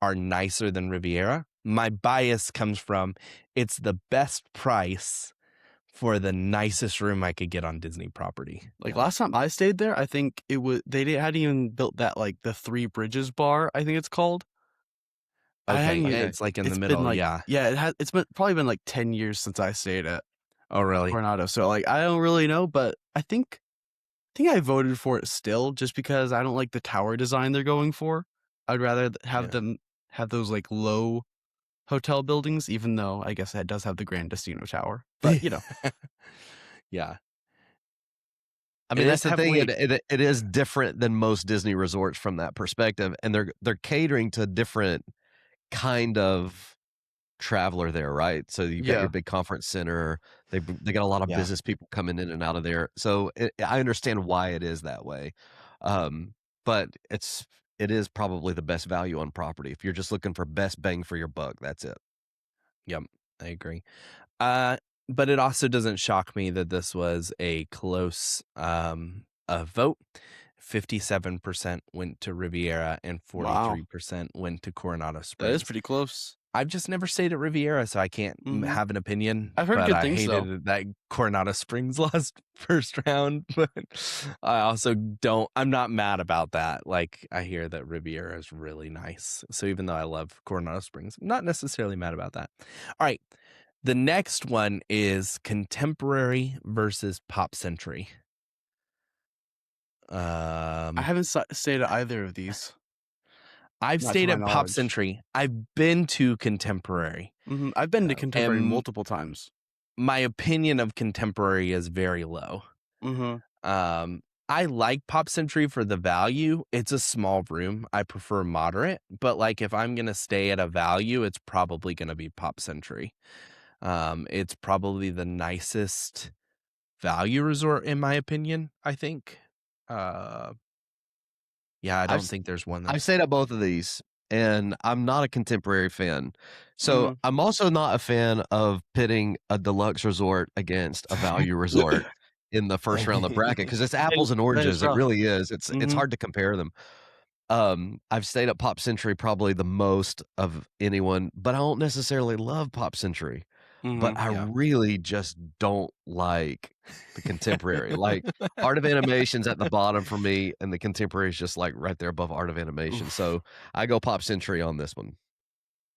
S1: are nicer than Riviera. My bias comes from it's the best price for the nicest room I could get on Disney property.
S2: Like
S1: Yeah.
S2: last time I stayed there, I think hadn't even built that like the Three Bridges bar, I think it's called. I hadn't
S1: Okay.
S2: even,
S1: It's like in the
S2: it's been
S1: middle.
S2: like,
S1: Yeah.
S2: yeah, it's been probably been like 10 years since I stayed at
S1: Oh, really?
S2: Coronado. So like I don't really know, but I think I voted for it still just because I don't like the tower design they're going for. I'd rather have
S1: Yeah.
S2: them have those like low hotel buildings, even though I guess that does have the Grandestino Tower. But you know,
S1: Yeah.
S3: I
S1: It
S3: mean,
S1: is
S3: that's the thing.
S1: heavily.
S3: It is different than most Disney resorts from that perspective, and they're catering to different kind of traveler there, right? So you've got your
S2: yeah.
S3: big conference center. They got a lot of
S1: Yeah.
S3: business people coming in and out of there. So I understand why it is that way, but it is probably the best value on property if you're just looking for best bang for your buck. That's it.
S1: Yep. I agree. But it also doesn't shock me that this was a close vote. 57% went to Riviera and
S2: Wow.
S1: 43% went to Coronado
S2: That is
S1: Springs.
S2: pretty close.
S1: I've just never stayed at Riviera, so I can't
S2: Mhm.
S1: have an opinion.
S2: I've heard
S1: But
S2: good
S1: I
S2: things, though.
S1: hated that Coronado Springs lost first round. But I also don't. I'm not mad about that. Like I hear that Riviera is really nice. So even though I love Coronado Springs, I'm not necessarily mad about that. All right. The next one is contemporary versus pop century.
S2: I haven't stayed at either of these.
S1: I've
S2: Not to
S1: stayed
S2: my
S1: at pop
S2: knowledge.
S1: century. I've been to contemporary.
S2: I've been to contemporary
S1: And
S2: multiple times.
S1: my opinion of contemporary is very low.
S2: Mhm.
S1: I like pop century for the value. It's a small room. I prefer moderate, but like if I'm gonna stay at a value, it's probably gonna be pop century. It's probably the nicest value resort in my opinion, I think. Uh, yeah, I
S3: I've
S1: don't
S3: s-
S1: think there's one
S3: I've
S1: that's
S3: stayed at both of these, and I'm not a contemporary fan. So
S2: Mhm.
S3: I'm also not a fan of pitting a deluxe resort against a value resort in the first round of the bracket because it's apples and
S2: That is
S3: oranges. It
S2: rough.
S3: really is. It's
S2: Mhm.
S3: hard to compare them. I've stayed at Pop Century probably the most of anyone, but I don't necessarily love Pop Century. But
S2: Mhm.
S3: I
S1: yeah.
S3: really just don't like the contemporary. Like Art of Animation's at the bottom for me, and the contemporary is just like right there above Art of Animation.
S2: Oof.
S3: So I go Pop Century on this one.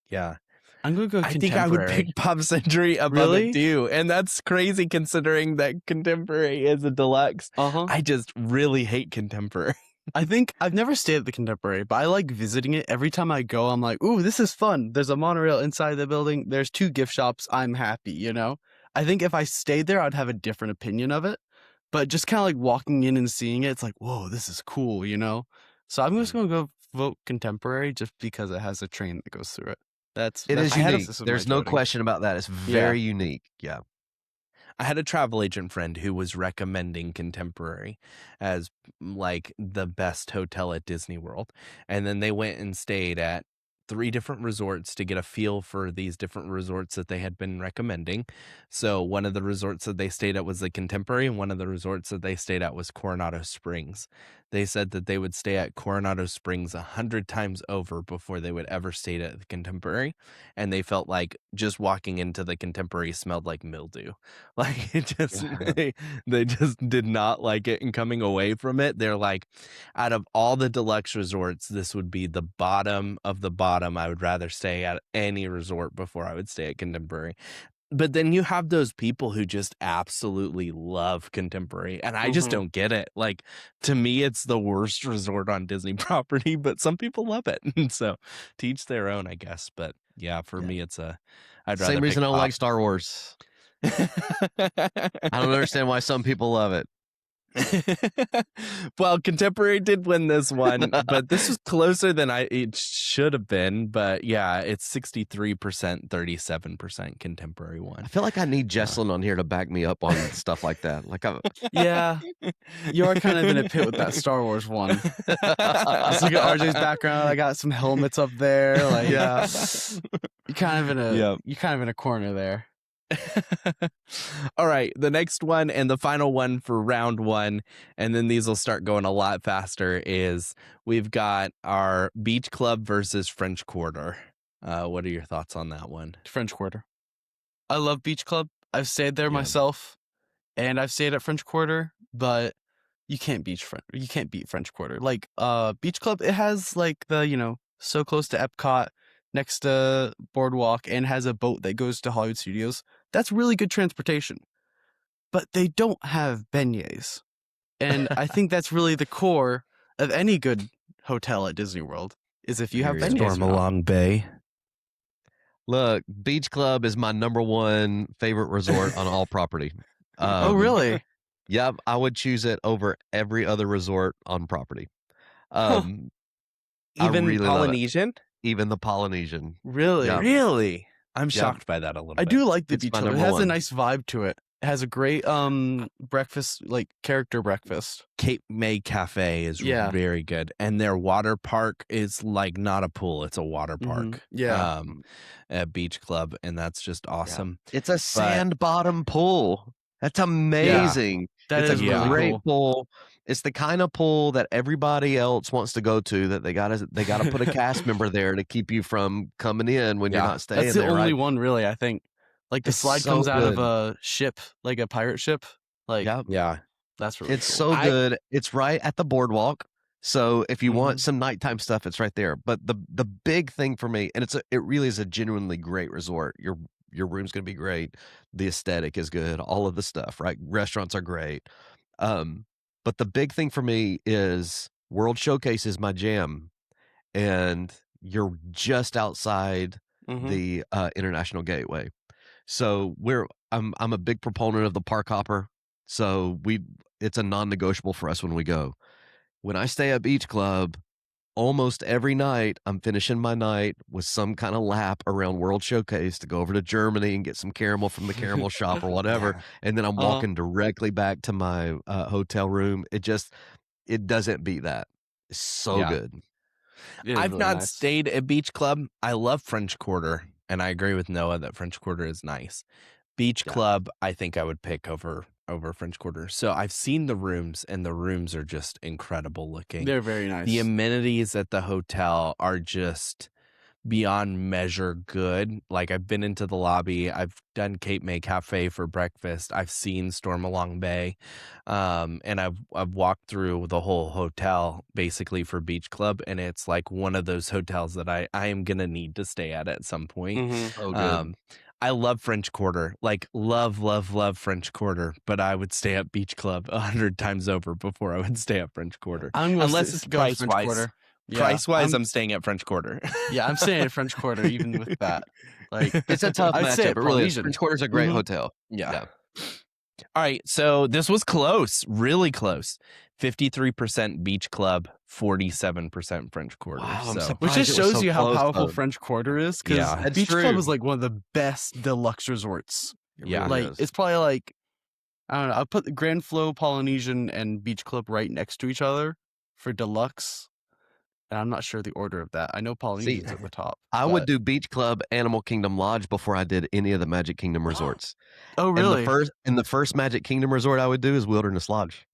S1: Yeah.
S2: I'm gonna go
S1: I think I would
S2: contemporary.
S1: pick pop century above it
S2: Really?
S1: too. And that's crazy considering that contemporary is a deluxe.
S2: Uh-huh.
S1: I just really hate contemporary.
S2: I think I've never stayed at the Contemporary, but I like visiting it. Every time I go, I'm like, ooh, this is fun. There's a monorail inside the building. There's 2 gift shops. I'm happy, you know? I think if I stayed there, I'd have a different opinion of it. But just kind of like walking in and seeing it, it's like, whoa, this is cool, you know? So I'm just going to go vote Contemporary just because it has a train that goes through it. That's
S3: It is
S2: my
S1: had a
S3: unique.
S2: basis of my
S3: There's no
S2: voting.
S3: question about that. It's very unique. Yeah.
S1: I had a travel agent friend who was recommending contemporary as like the best hotel at Disney World. And then they went and stayed at 3 different resorts to get a feel for these different resorts that they had been recommending. So one of the resorts that they stayed at was the Contemporary, and one of the resorts that they stayed at was Coronado Springs. They said that they would stay at Coronado Springs 100 times over before they would ever stay at the Contemporary. And they felt like just walking into the Contemporary smelled like mildew. Like it just they just did not like it. And coming away from it, they're like, out of all the deluxe resorts, this would be the bottom of the bottom. I would rather stay at any resort before I would stay at Contemporary. But then you have those people who just absolutely love Contemporary, and I just
S2: Mhm.
S1: don't get it. Like to me, it's the worst resort on Disney property, but some people love it. And so to each their own, I guess. But yeah, for
S3: Yeah.
S1: me, I'd
S3: Same
S1: rather pick
S3: reason I don't
S1: pop.
S3: like Star Wars. I don't understand why some people love it.
S1: Well, Contemporary did win this one, but this was closer than it should have been. But yeah, it's 63%, 37% Contemporary
S3: I
S1: one.
S3: feel like I need Jesslyn on here to back me up on stuff like that. Like,
S2: Yeah, you are kind of in a pit with that Star Wars one. Just look at RJ's background. I got some helmets up there. Like,
S3: yeah.
S2: you're kind of in a
S1: Yep.
S2: you're kind of in a corner there.
S1: All right, the next one and the final one for round one, and then these will start going a lot faster, is we've got our Beach Club versus French Quarter. What are your thoughts on that one?
S2: French Quarter. I love Beach Club. I've stayed there myself, and I've stayed at French Quarter, but you can't beat French Quarter. Like Beach Club, it has like the so close to Epcot, next to Boardwalk, and has a boat that goes to Hollywood Studios. That's really good transportation, but they don't have beignets, and I think that's really the core of any good hotel at Disney World is if you have beignets.
S1: Storm Along Bay.
S3: Look, Beach Club is my number one favorite resort on all property.
S2: Oh, really?
S3: Yep, I would choose it over every other resort on property.
S1: Even
S3: really
S1: Polynesian?
S3: Even the Polynesian.
S2: Really?
S3: Yep.
S1: Really? I'm shocked by that a little bit.
S2: I do like the
S3: It's
S2: Beach
S3: my
S2: Club. It
S3: number
S2: has
S3: one.
S2: a nice vibe to it. It has a great breakfast, like character breakfast.
S1: Cape May Cafe is very good, and their water park is like not a pool; it's a water park.
S2: Yeah.
S1: At Beach Club, and that's just awesome.
S3: Yeah. It's a sand bottom pool. That's amazing.
S2: That
S3: it's
S2: is
S3: a
S2: really
S3: great
S2: cool.
S3: pool. It's the kind of pool that everybody else wants to go to. That they gotta put a cast member there to keep you from coming in when you're not staying
S2: That's the
S3: there.
S2: only
S3: Right?
S2: one, really. I think. Like the
S3: It's
S2: slide
S3: so
S2: comes out of
S3: good.
S2: a ship, like a pirate ship. Like
S1: Yeah,
S2: that's really
S3: It's
S2: cool.
S3: so good. It's right at the boardwalk. So if you want
S2: Mhm.
S3: some nighttime stuff, it's right there. But the big thing for me, and it really is a genuinely great resort. Your room's gonna be great. The aesthetic is good. All of the stuff, right? Restaurants are great. But the big thing for me is World Showcase is my jam, and you're just outside the International Gateway. So I'm a big proponent of the park hopper. So it's a non-negotiable for us when we go. When I stay at Beach Club, almost every night I'm finishing my night with some kind of lap around World Showcase to go over to Germany and get some caramel from the caramel shop or whatever, and then I'm walking directly back to my hotel room. It doesn't beat that. It's so good.
S1: I've not stayed at Beach Club. I love French Quarter, and I agree with Noah that French Quarter is nice. Beach Club, I think I would pick over French Quarter. So I've seen the rooms, and the rooms are just incredible looking.
S2: They're very nice.
S1: The amenities at the hotel are just beyond measure good. Like I've been into the lobby, I've done Cape May Cafe for breakfast, I've seen Storm Along Bay, and I've walked through the whole hotel basically for Beach Club, and it's like one of those hotels that I am gonna need to stay at some point.
S3: So good.
S1: I love French Quarter, like love French Quarter, but I would stay at Beach Club 100 times over before I would stay at French Quarter, unless it's price wise. Price wise, I'm staying at French Quarter.
S2: Yeah, I'm staying at French Quarter even with that. Like
S3: It's a tough
S2: I'd say
S3: matchup. It really is.
S2: Polynesian.
S3: French Quarter's a great hotel.
S1: Yeah. All right, so this was close, really close. 53% Beach Club, 47% French Quarter.
S3: Wow, I'm
S1: so.
S3: surprised
S2: Which just
S3: it was
S2: shows
S3: so
S2: you how
S3: close,
S2: powerful
S3: though.
S2: French Quarter is, because
S1: Yeah.
S3: That's
S2: Beach Club
S3: true.
S2: is like one of the best deluxe resorts.
S1: Yeah.
S3: really
S2: Like
S3: is.
S2: it's probably like, I don't know, I'll put the Grand Flow, Polynesian, and Beach Club right next to each other for deluxe. And I'm not sure the order of that. I know Polynesian's at the top.
S3: I would
S2: but-
S3: do Beach Club, Animal Kingdom Lodge before I did any of the Magic Kingdom resorts.
S2: Oh, really?
S3: And the first Magic Kingdom resort I would do is Wilderness Lodge.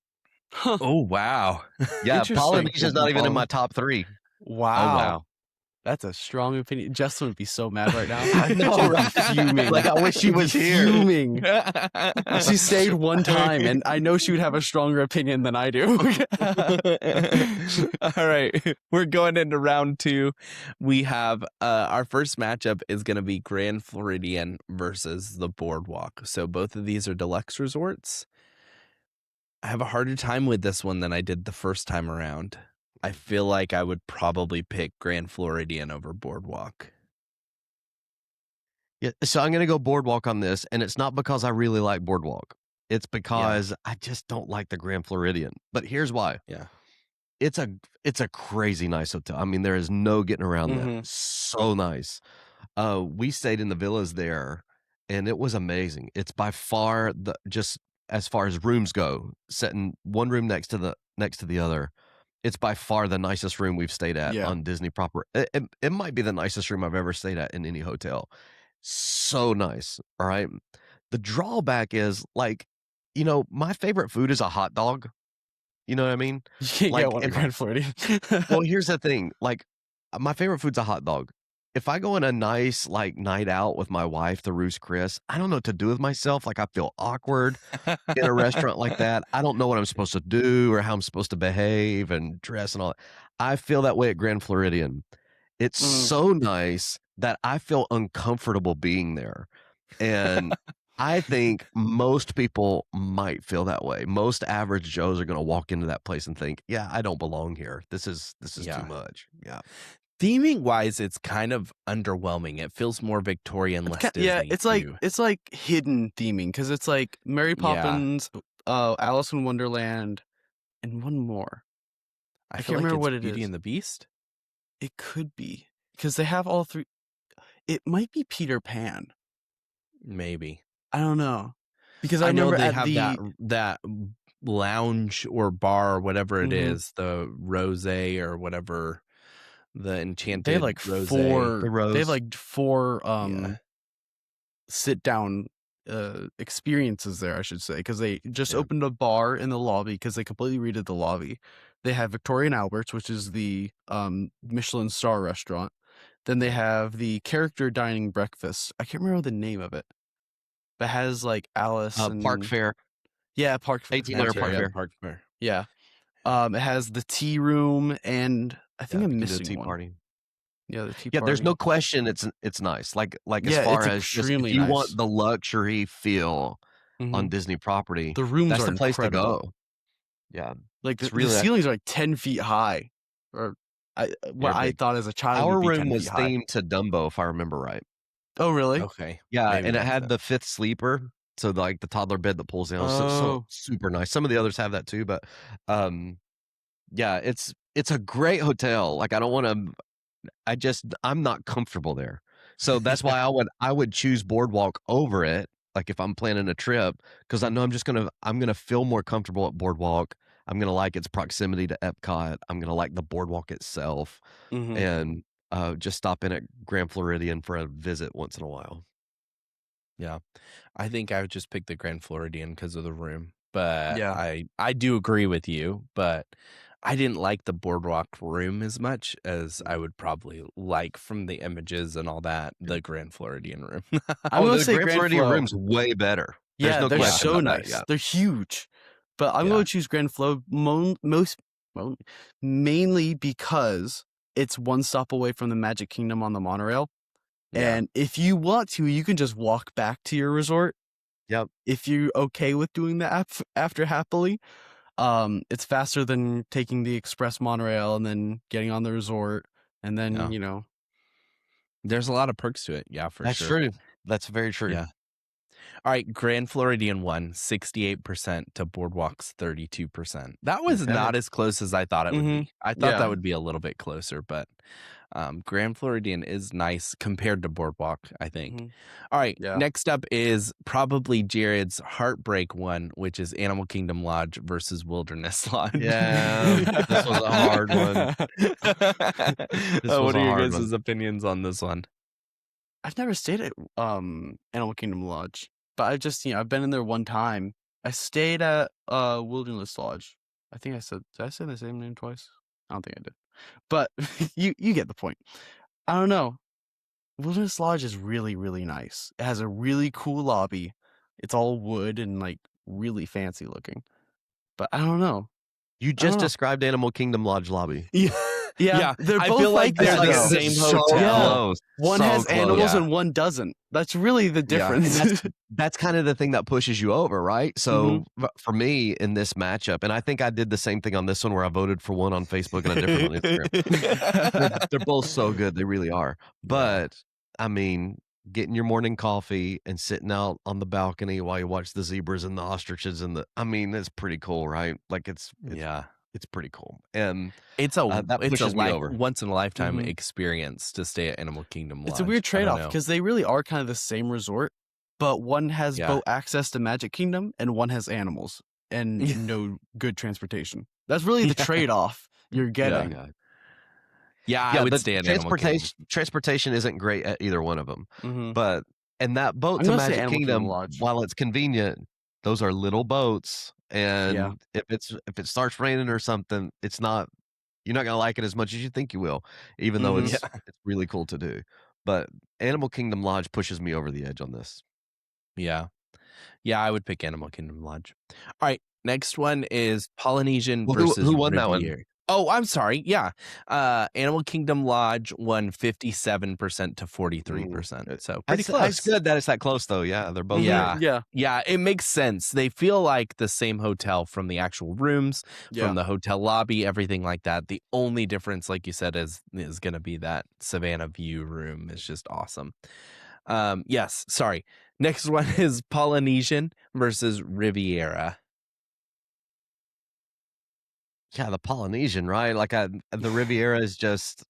S2: Huh.
S1: Oh, wow.
S3: Yeah,
S2: Interesting.
S3: Polynesia's not even in my top 3.
S2: Wow.
S1: Oh, wow.
S2: That's a strong opinion. Justin would be so mad right now.
S3: I know,
S2: She'd be
S3: right?
S2: fuming.
S3: Like, I wish she
S2: She'd be
S3: was here.
S2: Fuming. She stayed one time, and I know she would have a stronger opinion than I do.
S1: All right, we're going into round 2. We have our first matchup is going to be Grand Floridian versus the Boardwalk. So both of these are deluxe resorts. I have a harder time with this one than I did the first time around. I feel like I would probably pick Grand Floridian over Boardwalk.
S3: Yeah, so I'm gonna go Boardwalk on this, and it's not because I really like Boardwalk. It's because I just don't like the Grand Floridian. But here's why.
S1: Yeah.
S3: It's a crazy nice hotel. I mean, there is no getting around that.
S2: Mhm.
S3: So nice. We stayed in the villas there, and it was amazing. It's by far just as far as rooms go, setting one room next to the other. It's by far the nicest room we've stayed at
S2: Yeah.
S3: on Disney proper. It might be the nicest room I've ever stayed at in any hotel. So nice. All right. The drawback is my favorite food is a hot dog. You know what I mean?
S2: You can't get one at Grand Floridian.
S3: Well, here's the thing. My favorite food's a hot dog. If I go on a nice night out with my wife to Ruth's Chris, I don't know what to do with myself. I feel awkward in a restaurant like that. I don't know what I'm supposed to do or how I'm supposed to behave and dress and all that. I feel that way at Grand Floridian. It's so nice that I feel uncomfortable being there. And I think most people might feel that way. Most average Joes are going to walk into that place and think, "Yeah, I don't belong here. This is
S1: Yeah.
S3: too much." Yeah.
S1: Theming wise, it's kind of underwhelming. It feels more Victorian, less Disney.
S2: Yeah, it's
S1: too.
S2: like hidden theming because it's like Mary Poppins, Alice in Wonderland, and one more.
S1: I
S2: can't
S1: feel like
S2: remember
S1: it's
S2: what it
S1: Beauty
S2: is.
S1: and the Beast.
S2: It could be because they have all three. It might be Peter Pan.
S1: Maybe.
S2: I don't know because
S1: I know
S2: remember
S1: they
S2: at
S1: have that lounge or bar or whatever it
S2: Mhm.
S1: is, the rose or whatever, the enchanted
S2: they have like
S1: rose.
S2: four.
S3: The rose.
S2: They have like four
S1: Yeah.
S2: sit down experiences there, I should say, because they just
S3: Yeah.
S2: opened a bar in the lobby because they completely redid the lobby. They have Victoria and Albert's, which is the Michelin star restaurant. Then they have the character dining breakfast. I can't remember the name of it, but it has like Alice and
S3: Park Fair.
S2: Yeah, Park
S3: 1800
S2: that's
S3: Park
S2: right.
S3: Fair.
S1: Park Fair.
S2: Yeah. It has the tea room, and I think
S3: Yeah,
S2: I'm
S3: you can do a
S2: missing
S3: tea
S2: one.
S3: party.
S2: Yeah, the tea
S3: Yeah,
S2: party.
S3: there's no question it's nice. Like as
S2: Yeah,
S3: far
S2: it's
S3: as just if
S2: extremely
S3: you
S2: nice.
S3: want the luxury feel on
S2: Mhm.
S3: Disney property,
S2: The rooms
S3: that's
S2: are
S3: the place
S2: incredible.
S3: to go. Yeah.
S2: Like
S3: It's
S2: the
S3: really
S2: ceilings are like 10 feet high, or what I
S1: big.
S2: thought as a child
S3: Our
S2: would be
S3: room
S2: 10
S3: was
S2: feet high.
S3: themed to Dumbo, if I remember right.
S2: Oh, really?
S1: Okay.
S3: Yeah,
S1: Maybe
S3: and it
S1: that's
S3: had
S1: it.
S3: the fifth sleeper, so the toddler bed that pulls down. So
S2: Oh.
S3: super nice. Some of the others have that too, but yeah, it's a great hotel. I don't want to. I'm not comfortable there, so that's why I would choose Boardwalk over it. If I'm planning a trip, because I know I'm gonna feel more comfortable at Boardwalk. I'm gonna like its proximity to Epcot. I'm gonna like the Boardwalk itself,
S2: Mhm.
S3: and just stop in at Grand Floridian for a visit once in a while.
S1: Yeah. I think I would just pick the Grand Floridian because of the room. But
S2: Yeah.
S1: I do agree with you, but I didn't like the Boardwalk room as much as I would probably like from the images and all that, the Grand Floridian room.
S2: I'm gonna
S3: The
S2: say
S3: Grand Floridian
S2: Flo.
S3: room's way better. There's
S2: Yeah,
S3: no
S2: they're
S3: question
S2: so
S3: about that,
S2: nice.
S3: yeah.
S2: They're huge. But I'm
S1: Yeah.
S2: going to choose Grand Flo mainly because it's one stop away from the Magic Kingdom on the monorail.
S1: Yeah.
S2: And if you want to, you can just walk back to your resort.
S3: Yep.
S2: If you're okay with doing that after happily. It's faster than taking the express monorail and then getting on the resort and then,
S1: Yeah. There's a lot of perks to it. Yeah, for
S3: That's
S1: sure.
S3: true. That's very true.
S1: Yeah. All right, Grand Floridian won 68% to Boardwalk's 32%. That was
S3: Okay.
S1: not as close as I thought it would
S2: Mhm.
S1: be. I thought
S2: Yeah.
S1: that would be a little bit closer, but Grand Floridian is nice compared to Boardwalk, I think.
S2: Mhm.
S1: All right,
S2: Yeah.
S1: next up is probably Jared's heartbreak one, which is Animal Kingdom Lodge versus Wilderness Lodge.
S3: Yeah, this was a hard one.
S1: What are your guys' opinions on this one?
S2: I've never stayed at Animal Kingdom Lodge, but I've been in there one time. I stayed at Wilderness Lodge. I think did I say the same name twice? I don't think I did. But you get the point. I don't know. Wilderness Lodge is really, really nice. It has a really cool lobby. It's all wood and really fancy looking. But I don't know.
S3: You just described Animal Kingdom Lodge lobby.
S2: Yeah, they're
S1: I
S2: both
S1: feel like
S2: that,
S1: they're the
S2: though.
S1: same
S3: So
S1: hotel.
S3: close.
S2: One
S3: So
S2: has
S3: close.
S2: animals
S1: Yeah.
S2: and one doesn't. That's really the difference.
S3: And that's kind of the thing that pushes you over, right? So for me in this matchup, and I think I did the same thing on this one where I voted for one on Facebook and a different on Instagram. They're both so good. They really are. But I mean, getting your morning coffee and sitting out on the balcony while you watch the zebras and the ostriches and I mean, it's pretty cool, right? Like
S1: Yeah.
S3: it's pretty cool. And
S1: It's
S3: that pushes me over.
S1: once in a lifetime
S2: Mhm.
S1: experience to stay at Animal Kingdom Lodge.
S2: It's a weird
S1: I don't
S2: trade-off
S1: know.
S2: because they really are kind of the same resort, but one has
S1: Yeah.
S2: boat access to Magic Kingdom and one has animals and
S1: Yeah.
S2: no good transportation. That's really the
S1: Yeah.
S2: trade-off you're getting.
S3: Yeah.
S1: Yeah, I
S3: Yeah,
S1: would
S3: the
S1: stay at Animal Kingdom.
S3: transportation isn't great at either one of them.
S2: Mhm.
S3: But and that boat
S2: I'm
S3: to
S2: gonna say
S3: Magic
S2: Animal Kingdom
S3: Kingdom,
S2: Lodge.
S3: while it's convenient, those are little boats,
S2: Yeah.
S3: and if it starts raining or something, it's not you're not gonna like it as much as you think you will, even though
S2: Mhm.
S3: it's really cool to do. But Animal Kingdom Lodge pushes me over the edge on this.
S1: Yeah. Yeah, I would pick Animal Kingdom Lodge. All right, next one is Polynesian
S3: Well,
S1: versus
S3: who won that one?
S1: Riviera. Oh, I'm sorry. Yeah. Animal Kingdom Lodge won 57% to 43%. So pretty
S3: It's
S1: close.
S3: good that it's that close though. Yeah, they're both
S1: Yeah.
S3: great.
S2: Yeah.
S1: Yeah, it makes sense. They feel like the same hotel from the actual rooms,
S2: Yeah.
S1: from the hotel lobby, everything like that. The only difference, like you said, is going to be that Savannah View room is just awesome. Yes, sorry. Next one is Polynesian versus Riviera.
S3: Yeah, the Polynesian, right? Like the Riviera is just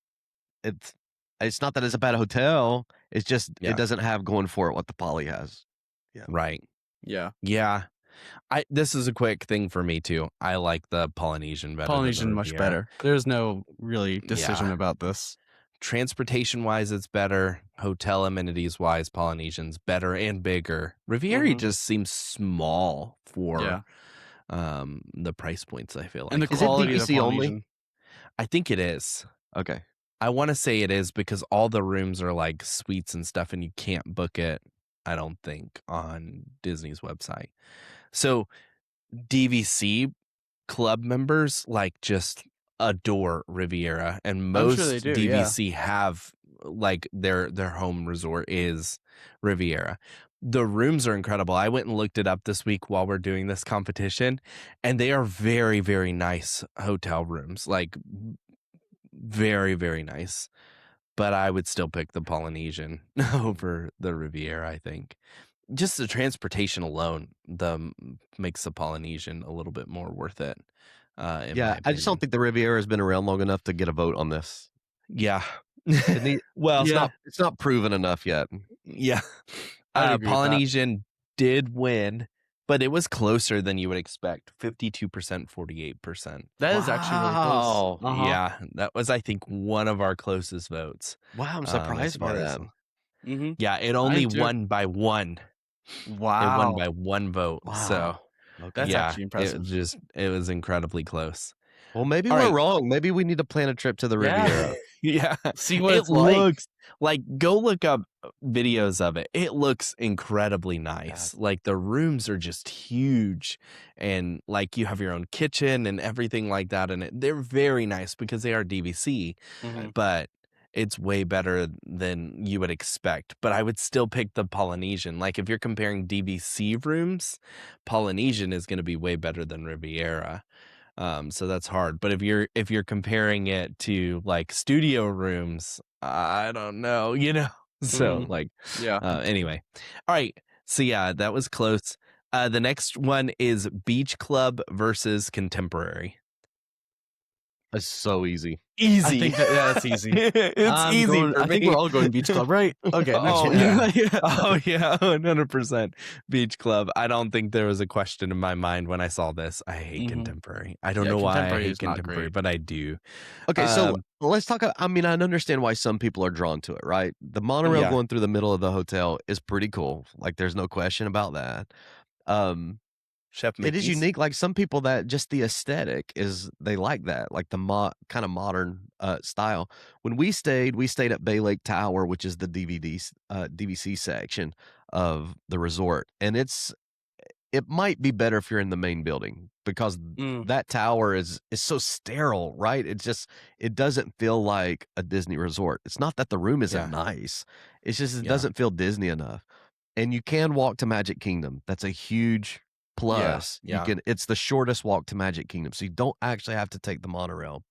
S3: it's not that it's a bad hotel. It's just
S1: Yeah.
S3: it doesn't have going for it what the Poly has. Yeah.
S1: Right.
S2: Yeah.
S1: Yeah. This is a quick thing for me too. I like the Polynesian better.
S2: Polynesian
S1: than the
S2: much
S1: Riviera.
S2: better. There's no really decision
S1: Yeah.
S2: about this.
S1: Transportation wise, it's better. Hotel amenities wise, Polynesian's better and bigger. Riviera
S2: Mhm.
S1: just seems small for
S2: Yeah.
S1: the price points, I feel like.
S2: And the
S3: Is it
S2: quality of the
S3: DVC only?
S2: Polynesian.
S1: I think it is.
S3: Okay.
S1: I want to say it is because all the rooms are like suites and stuff, and you can't book it, I don't think, on Disney's website. So DVC club members like just adore Riviera, and
S2: I'm
S1: most
S2: sure they do, yeah.
S1: DVC have like their home resort is Riviera. The rooms are incredible. I went and looked it up this week while we're doing this competition, and they are very, very nice hotel rooms. Like very, very nice. But I would still pick the Polynesian over the Riviera, I think. Just the transportation alone makes the Polynesian a little bit more worth it. In my opinion.
S3: I just don't think the Riviera has been around long enough to get a vote on this.
S1: Yeah.
S3: Well,
S2: Yeah.
S3: it's not proven enough yet.
S1: Yeah.
S2: I agree with that.
S1: Polynesian did win, but it was closer than you would expect. 52%, 48%.
S2: That is actually really
S3: Wow.
S2: close. Uh-huh.
S1: Yeah, that was, I think, one of our closest votes.
S3: Wow, I'm
S1: as
S3: surprised by
S1: far
S3: that.
S1: as-
S2: Mm-hmm.
S1: Yeah, it only
S2: too.
S1: won by one.
S2: Wow.
S1: It won by one vote. So
S3: Okay.
S2: That's
S1: yeah,
S2: actually impressive.
S1: it was incredibly close.
S3: Well, maybe
S1: All
S3: we're
S1: right.
S3: wrong. Maybe we need to plan a trip to the
S2: Yeah.
S3: Riviera.
S1: Yeah.
S2: See what
S1: It
S2: it's like.
S1: looks like, go look up videos of it. It looks incredibly nice. Like the rooms are just huge, and like you have your own kitchen and everything like that. And they're very nice because they are DVC,
S2: Mhm.
S1: but it's way better than you would expect. But I would still pick the Polynesian. Like if you're comparing DVC rooms, Polynesian is going to be way better than Riviera. So that's hard. But if you're comparing it to like studio rooms, I don't know, you know. So
S2: Mhm.
S1: like
S2: Yeah.
S1: anyway. All right. So yeah, that was close. The next one is Beach Club versus Contemporary.
S3: It's so easy.
S1: Easy.
S2: I think that's easy.
S1: It's easy for me.
S2: I think we're all going Beach Club, right? Okay. Next
S1: Oh,
S2: one.
S1: yeah.
S2: Yeah.
S1: Oh yeah, 100% Beach Club. I don't think there was a question in my mind when I saw this. I hate
S2: Mhm.
S1: Contemporary. I don't
S2: Yeah,
S1: know why I
S2: Contemporary
S1: hate
S2: is not
S1: Contemporary,
S2: great.
S1: but I do.
S3: Okay, so let's talk. I mean, I understand why some people are drawn to it, right? The monorail
S1: Yeah.
S3: going through the middle of the hotel is pretty cool. Like, there's no question about that.
S1: Chef
S3: It is
S1: Mickey's.
S3: unique. Like some people that just the aesthetic is they like that, like the kind of modern style. When we stayed at Bay Lake Tower, which is the DVC section of the resort, and it might be better if you're in the main building because that tower is so sterile, right? It doesn't feel like a Disney resort. It's not that the room isn't nice. It's just it doesn't feel Disney enough. And you can walk to Magic Kingdom. That's a huge plus.
S1: Yeah.
S3: It's the shortest walk to Magic Kingdom. So you don't actually have to take the monorail.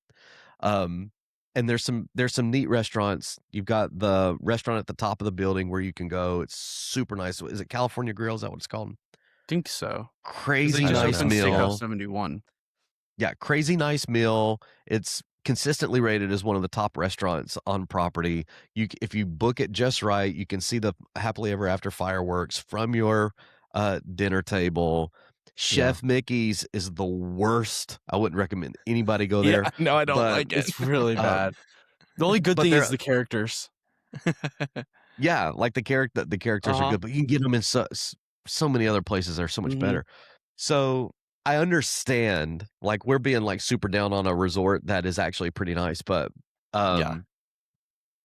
S3: and there's some neat restaurants. You've got the restaurant at the top of the building where you can go. It's super nice. Is it California Grill? Is that what it's called?
S2: Think so. 'Cause they
S3: Crazy
S2: just
S1: don't
S3: nice
S2: opened
S1: know.
S2: Steakhouse
S3: meal.
S2: 71.
S3: Yeah, crazy nice meal. It's consistently rated as one of the top restaurants on property. If you book it just right, you can see the happily ever after fireworks from your dinner table. Chef Mickey's is the worst. I wouldn't recommend anybody go there.
S1: No, I don't
S3: but,
S1: like it.
S2: It's really
S3: um,
S2: bad. The only good
S3: but
S2: thing
S3: they're-
S2: is the characters.
S3: Yeah, like the characters are good, but you can get them in so many other places that are so much
S2: Mhm.
S3: better. So I understand, like we're being like super down on a resort that is actually pretty nice, but
S1: Yeah.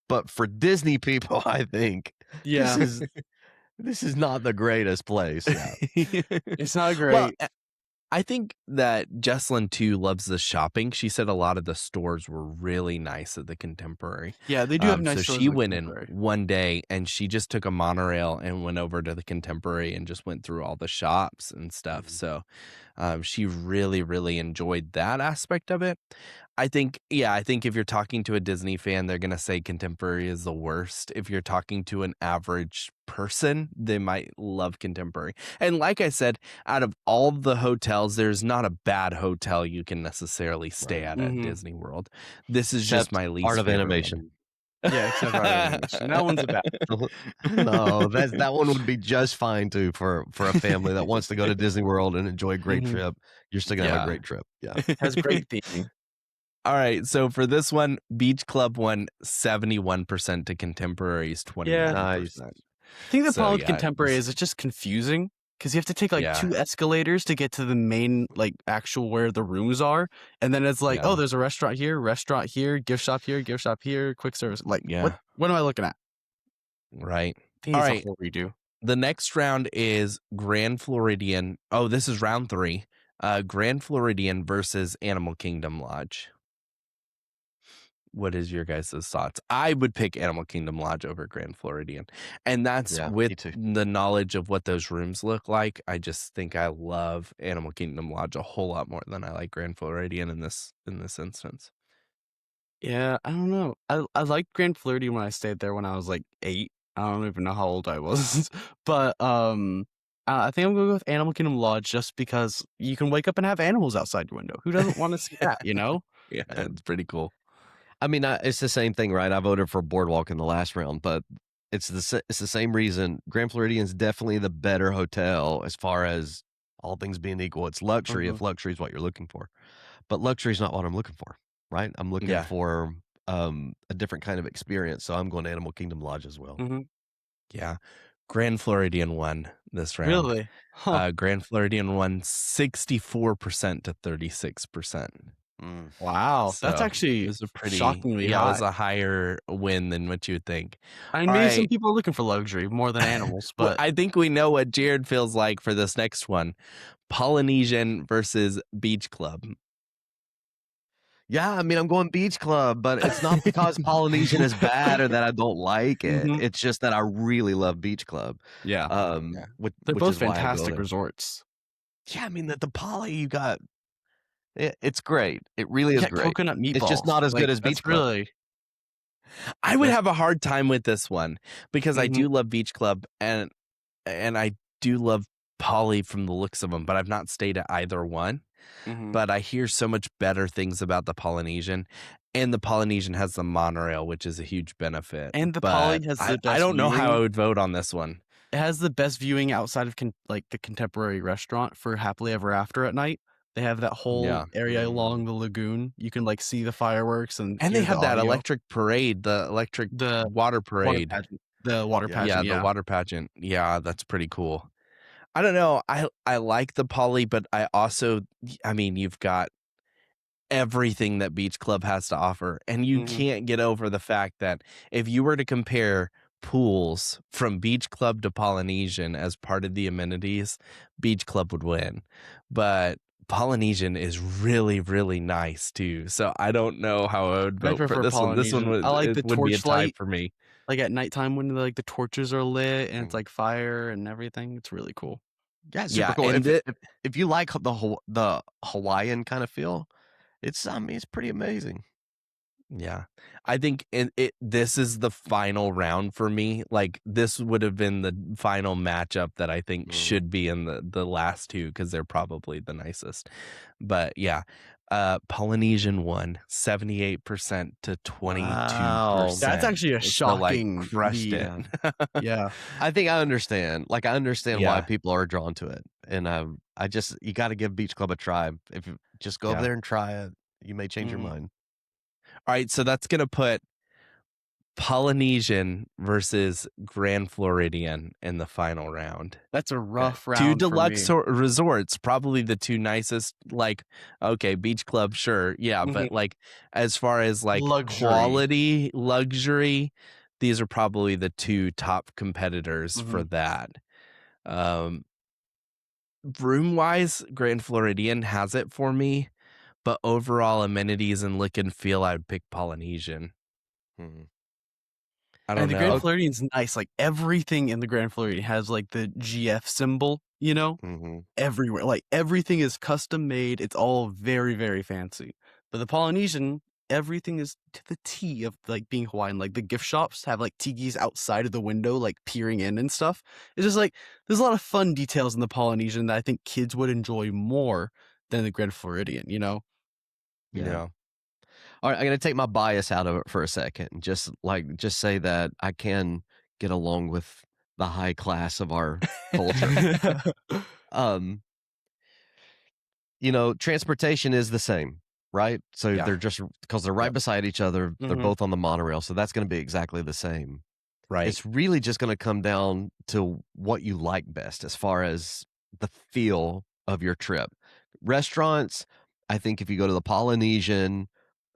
S3: but for Disney people, I think
S2: Yeah.
S3: this is not the greatest place. Yeah.
S2: It's not great.
S1: Well, I think that Jesslyn too loves the shopping. She said a lot of the stores were really nice at the Contemporary.
S2: Yeah, they do have nice
S1: So
S2: stores
S1: she
S2: in the
S1: went in
S2: Contemporary.
S1: one day and she just took a monorail and went over to the Contemporary and just went through all the shops and stuff.
S3: Mhm.
S1: So she really, really enjoyed that aspect of it. I think if you're talking to a Disney fan, they're going to say Contemporary is the worst. If you're talking to an average person, they might love Contemporary. And like I said, out of all the hotels, there's not a bad hotel you can necessarily stay at
S2: Mhm.
S1: Disney World. This is
S3: Except
S1: just my least
S3: Art of
S1: favorite
S3: Animation.
S2: Yeah, except for animation. That one's a bad.
S3: No, that one would be just fine too for a family that wants to go to Disney World and enjoy a great
S2: Mhm.
S3: trip. You're still gonna have
S1: Yeah.
S3: a great trip. Yeah.
S2: Has great theming.
S1: All right, so for this one, Beach Club won 71% to Contemporary's 29%.
S3: Nice.
S2: I think the
S1: So,
S2: problem with
S1: yeah,
S2: Contemporary is it's just confusing because you have to take like
S1: Yeah.
S2: 2 escalators to get to the main like actual where the rooms are, and then it's like,
S1: Yeah.
S2: oh, there's a restaurant here, gift shop here, quick service. Like,
S1: Yeah.
S2: what am I looking at?
S1: Right.
S2: I think
S1: All
S2: it's
S1: right.
S2: a whole redo.
S1: The next round is Grand Floridian. Oh, this is round 3. Grand Floridian versus Animal Kingdom Lodge. What is your guys' thoughts? I would pick Animal Kingdom Lodge over Grand Floridian. And that's
S3: Yeah, me
S1: with
S3: too.
S1: the knowledge of what those rooms look like. I just think I love Animal Kingdom Lodge a whole lot more than I like Grand Floridian in this instance.
S2: Yeah, I don't know. I liked Grand Floridian when I stayed there when I was like 8. I don't even know how old I was, but I think I'm gonna go with Animal Kingdom Lodge just because you can wake up and have animals outside your window. Who doesn't want to see that? You know?
S1: Yeah, it's pretty cool.
S3: I mean, it's the same thing, right? I voted for Boardwalk in the last round, but it's the same reason. Grand Floridian's definitely the better hotel as far as all things being equal. It's luxury if luxury is what you're looking for, but luxury is not what I'm looking for, right? I'm looking
S1: Yeah.
S3: for a different kind of experience, so I'm going to Animal Kingdom Lodge as well.
S2: Mm-hmm.
S1: Yeah. Grand Floridian won this round.
S2: Really? Huh.
S1: Grand Floridian won 64% to 36%.
S2: Wow, that's
S1: So,
S2: actually
S1: it was a pretty
S2: shockingly
S1: it
S2: high.
S1: was a higher win than what you would think.
S2: I mean,
S1: All
S2: maybe some
S1: right.
S2: people are looking for luxury more than animals,
S1: Well,
S2: but
S1: I think we know what Jared feels like for this next one. Polynesian versus Beach Club.
S3: Yeah, I mean, I'm going Beach Club, but it's not because Polynesian is bad or that I don't like it.
S2: Mhm.
S3: It's just that I really love Beach Club.
S2: yeah,
S3: Which
S2: they're both
S3: is why I go
S2: fantastic
S3: there.
S2: resorts.
S3: Yeah, I mean, the Poly you got, it's great. It really is
S2: Yeah,
S3: great.
S2: coconut meatballs.
S3: It's just not as
S2: Like,
S3: good as
S2: that's
S3: Beach Club.
S2: Really,
S1: I would have a hard time with this one because I
S2: Mhm.
S1: do love Beach Club and I do love Poly from the looks of them, but I've not stayed at either one.
S2: Mhm.
S1: But I hear so much better things about the Polynesian, and the Polynesian has the monorail, which is a huge benefit.
S2: And the
S1: But
S2: Poly has the
S1: I
S2: best
S1: don't know how
S2: viewing.
S1: I would vote on this one.
S2: It has the best viewing outside of like the Contemporary restaurant for Happily Ever After at night. They have that whole
S1: Yeah.
S2: area along the lagoon. You can like see the fireworks and
S1: And
S2: hear
S1: they have
S2: the
S1: that
S2: audio.
S1: electric parade, the electric
S2: The
S1: water parade.
S2: The water
S3: Yeah.
S2: pageant.
S1: Yeah, the water pageant. Yeah, that's pretty cool. I don't know. I like the Poly, but I also, I mean, you've got everything that Beach Club has to offer, and you
S2: Mhm.
S1: can't get over the fact that if you were to compare pools from Beach Club to Polynesian as part of the amenities, Beach Club would win. But Polynesian is really, really nice too. So I don't know how I would
S2: I
S1: vote for
S2: prefer
S1: this one. This one
S2: Polynesian. I like the
S1: would be a tie
S2: torchlight.
S1: for me.
S2: Like at nighttime when like the torches are lit and it's like fire and everything. It's really cool.
S3: Yeah, it's super
S1: Yeah,
S3: cool.
S1: and
S3: If you like the Hawaiian kind of feel, it's pretty amazing.
S1: Yeah. I think this is the final round for me. Like, this would have been the final matchup that I think should be in the last two because they're probably the nicest. But yeah, Polynesian won 78% to 22%.
S3: Wow.
S2: That's actually a
S1: So, like,
S2: shocking
S1: crushed it.
S3: lead.
S2: Yeah.
S3: I think I understand. Like, I understand why
S1: Yeah.
S3: people are drawn to it, and I just you got to give Beach Club a try. If you just go over
S1: Yeah.
S3: there and try it, you may change your
S2: Mhm.
S3: mind.
S1: All right, so that's gonna put Polynesian versus Grand Floridian in the final round.
S2: That's a rough
S1: Two
S2: round for
S1: deluxe
S2: me.
S1: resorts, probably the two nicest. Like, okay, beach club, sure, yeah, but
S2: Mhm.
S1: like as far as like
S2: Luxury.
S1: quality, luxury, these are probably the two top competitors for
S2: Mhm.
S1: that. Room wise, Grand Floridian has it for me, but overall amenities and look and feel, I'd pick Polynesian.
S3: Mhm.
S1: I don't
S2: And the Grand
S1: know.
S2: Floridian's nice. Like everything in the Grand Floridian has like the GF symbol, you know,
S3: Mhm.
S2: everywhere. Like everything is custom made. It's all very, very fancy. But the Polynesian, everything is to the T of like being Hawaiian. Like the gift shops have like tikis outside of the window, like peering in and stuff. It's just like there's a lot of fun details in the Polynesian that I think kids would enjoy more than the Grand Floridian, you know?
S3: Yeah. All right, I'm gonna take my bias out of it for a second and just say that I can get along with the high class of our culture. um, transportation is the same, right? So
S1: Yeah.
S3: they're just because they're right
S1: Yep.
S3: beside each other, they're
S2: Mhm.
S3: both on the monorail, so that's gonna be exactly the same.
S1: Right.
S3: It's really just gonna come down to what you like best as far as the feel of your trip. Restaurants, I think if you go to the Polynesian,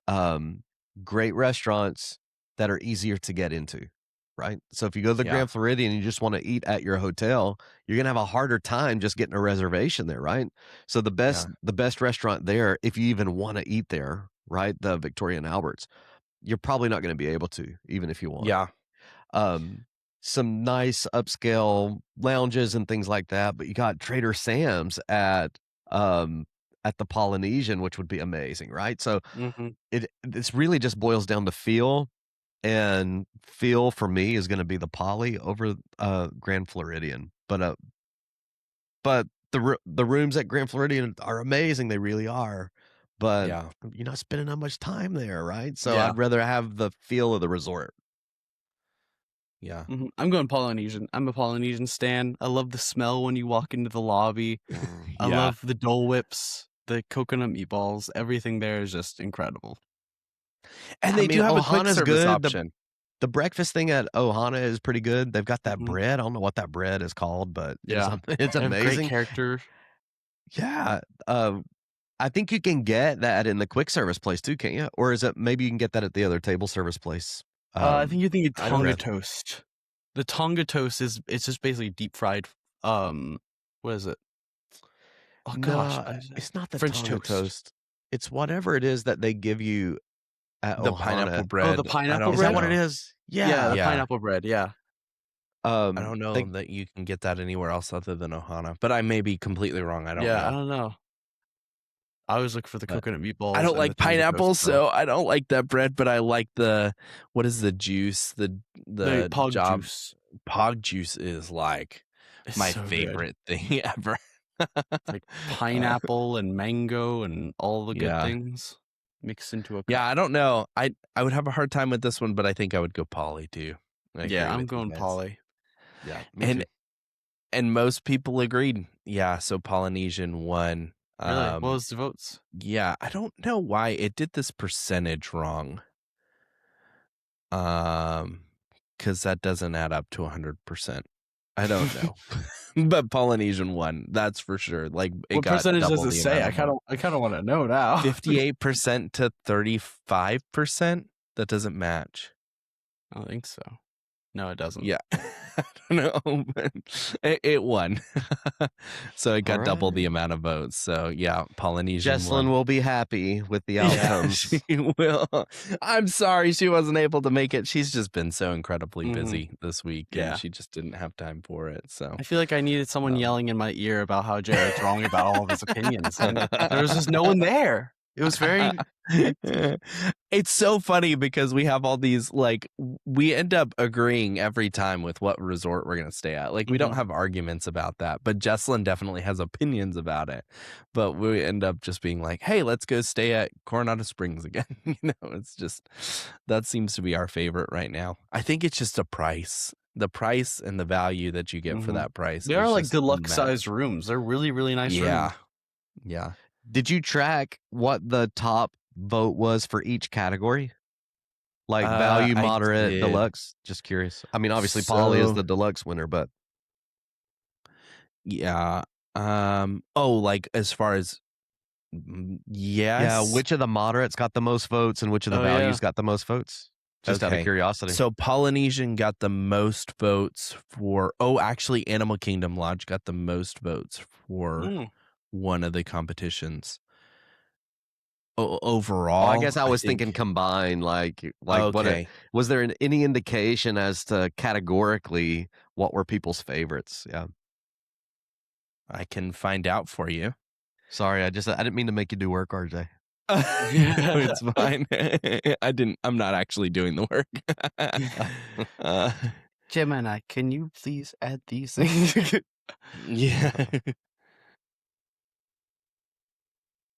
S3: um, great restaurants that are easier to get into, right? So if you go to the
S1: Yeah.
S3: Grand Floridian and you just want to eat at your hotel, you're gonna have a harder time just getting a reservation there, right? So the best restaurant there, if you even want to eat there, right? The Victoria and Alberts, you're probably not going to be able to, even if you want.
S1: Yeah.
S3: Some nice upscale lounges and things like that, but you got Trader Sam's at the Polynesian, which would be amazing, right? So
S2: Mhm.
S3: it's really just boils down to feel, and feel for me is gonna be the Poly over, Grand Floridian, but the rooms at Grand Floridian are amazing, they really are, but
S1: Yeah.
S3: you're not spending that much time there, right? So
S2: Yeah.
S3: I'd rather have the feel of the resort.
S1: Yeah.
S2: Mhm. I'm going Polynesian. I'm a Polynesian stan. I love the smell when you walk into the lobby. I
S1: Yeah.
S2: love the Dole Whips, the coconut meatballs. Everything there is just incredible.
S1: And
S3: I
S1: they
S3: mean,
S1: do have a quick
S3: Ohana's
S1: service
S3: good,
S1: option.
S3: the breakfast thing at Ohana is pretty good, they've got that
S2: Mhm.
S3: bread, I don't know what that bread is called, but
S2: Yeah.
S3: it's
S2: They have great
S3: amazing.
S2: character.
S3: Yeah, I think you can get that in the quick service place too, can't you? Or is it maybe you can get that at the other table service place?
S2: I think you're thinking
S1: I don't
S2: Tonga
S1: know.
S2: toast. The Tonga toast it's just basically deep fried. What is it? Oh gosh,
S3: No, it's not the
S2: French
S3: Tonga
S2: toast.
S3: toast. It's whatever it is that they give you at
S1: The pineapple
S3: Ohana.
S1: bread.
S2: Oh, the
S1: I
S2: pineapple
S1: don't
S3: Is that
S2: bread?
S3: what it
S1: know.
S3: is?
S2: Yeah, the
S3: Yeah.
S1: Yeah.
S2: pineapple bread. Yeah.
S1: I don't know
S3: They
S1: that you can get that anywhere else other than Ohana, but I may be completely wrong. I don't
S2: Yeah, I
S1: know.
S2: don't know. I always look for the
S1: But
S2: coconut
S1: I
S2: meatballs
S1: don't
S2: and the
S1: like
S2: Tonga toast
S1: pineapple,
S2: as well.
S1: so I don't like that bread, but I like what is the juice?
S2: The
S1: The
S2: pog
S1: job
S2: juice.
S1: pog juice is like
S2: It's
S1: my
S2: so good.
S1: favorite thing ever.
S2: It's like pineapple and mango and all the good
S1: Yeah.
S2: things mixed into a cup.
S1: Yeah, I don't know. I would have a hard time with this one, but I think I would go Polly too. I
S2: Yeah,
S1: agree
S2: I'm
S1: with you
S2: going
S1: guys.
S2: Polly.
S3: Yeah, me too.
S1: And most people agreed. Yeah, so Polynesian won.
S2: Really? What was the votes?
S1: Yeah, I don't know why it did this percentage wrong. Because that doesn't add up to 100%. I don't know. But Polynesian won, that's for sure. Like, it
S2: What
S1: got
S2: percentage does
S1: double
S2: it
S1: the
S2: say?
S1: amount of
S2: I kind of want to know now.
S1: 58% to 35%. That doesn't match.
S2: I don't think so. No, it doesn't.
S1: Yeah. I don't know, but it won. So it got double the
S3: Alright.
S1: amount of votes. So yeah, Polynesian
S3: Jesslyn
S1: won.
S3: will be happy with the
S1: Yeah,
S3: outcomes.
S1: she will. I'm sorry she wasn't able to make it. She's just been so incredibly
S2: Mhm.
S1: busy this week,
S2: Yeah.
S1: and she just didn't have time for it. So
S2: I feel like I needed someone
S1: Um,
S2: yelling in my ear about how Jared's wrong about all of his opinions, and there was just no one there. It was very.
S1: It's so funny because we have all these like we end up agreeing every time with what resort we're gonna stay at. Like we don't have arguments about that, but Jesslyn definitely has opinions about it. But we end up just being like, "Hey, let's go stay at Coronado Springs again." It's just that seems to be our favorite right now. I think it's just a price. The price and the value that you get for that price.
S2: They are
S1: is
S2: like
S1: just
S2: deluxe sized rooms. They're really, really nice
S1: Yeah.
S2: rooms.
S1: Yeah.
S3: Did you track what the top vote was for each category? Like value,
S1: I
S3: moderate,
S1: did.
S3: deluxe? Just curious. I mean, obviously Polly is
S1: So-
S3: the deluxe winner, but
S1: Yeah. Like as far as yes.
S3: yeah, which of the moderates got the most votes and which of the values got the most votes? Just out of
S1: Okay.
S3: curiosity.
S1: So Polynesian got the most votes for actually Animal Kingdom Lodge got the most votes for one of the competitions. Overall,
S3: I guess I was
S1: think,
S3: thinking combined, like
S1: okay.
S3: Was there any indication as to categorically what were people's favorites? Yeah.
S1: I can find out for you.
S3: Sorry, I didn't mean to make you do work, RJ.
S1: No, it's fine. I'm not actually doing the work.
S2: Gemini, can you please add these things?
S1: Yeah.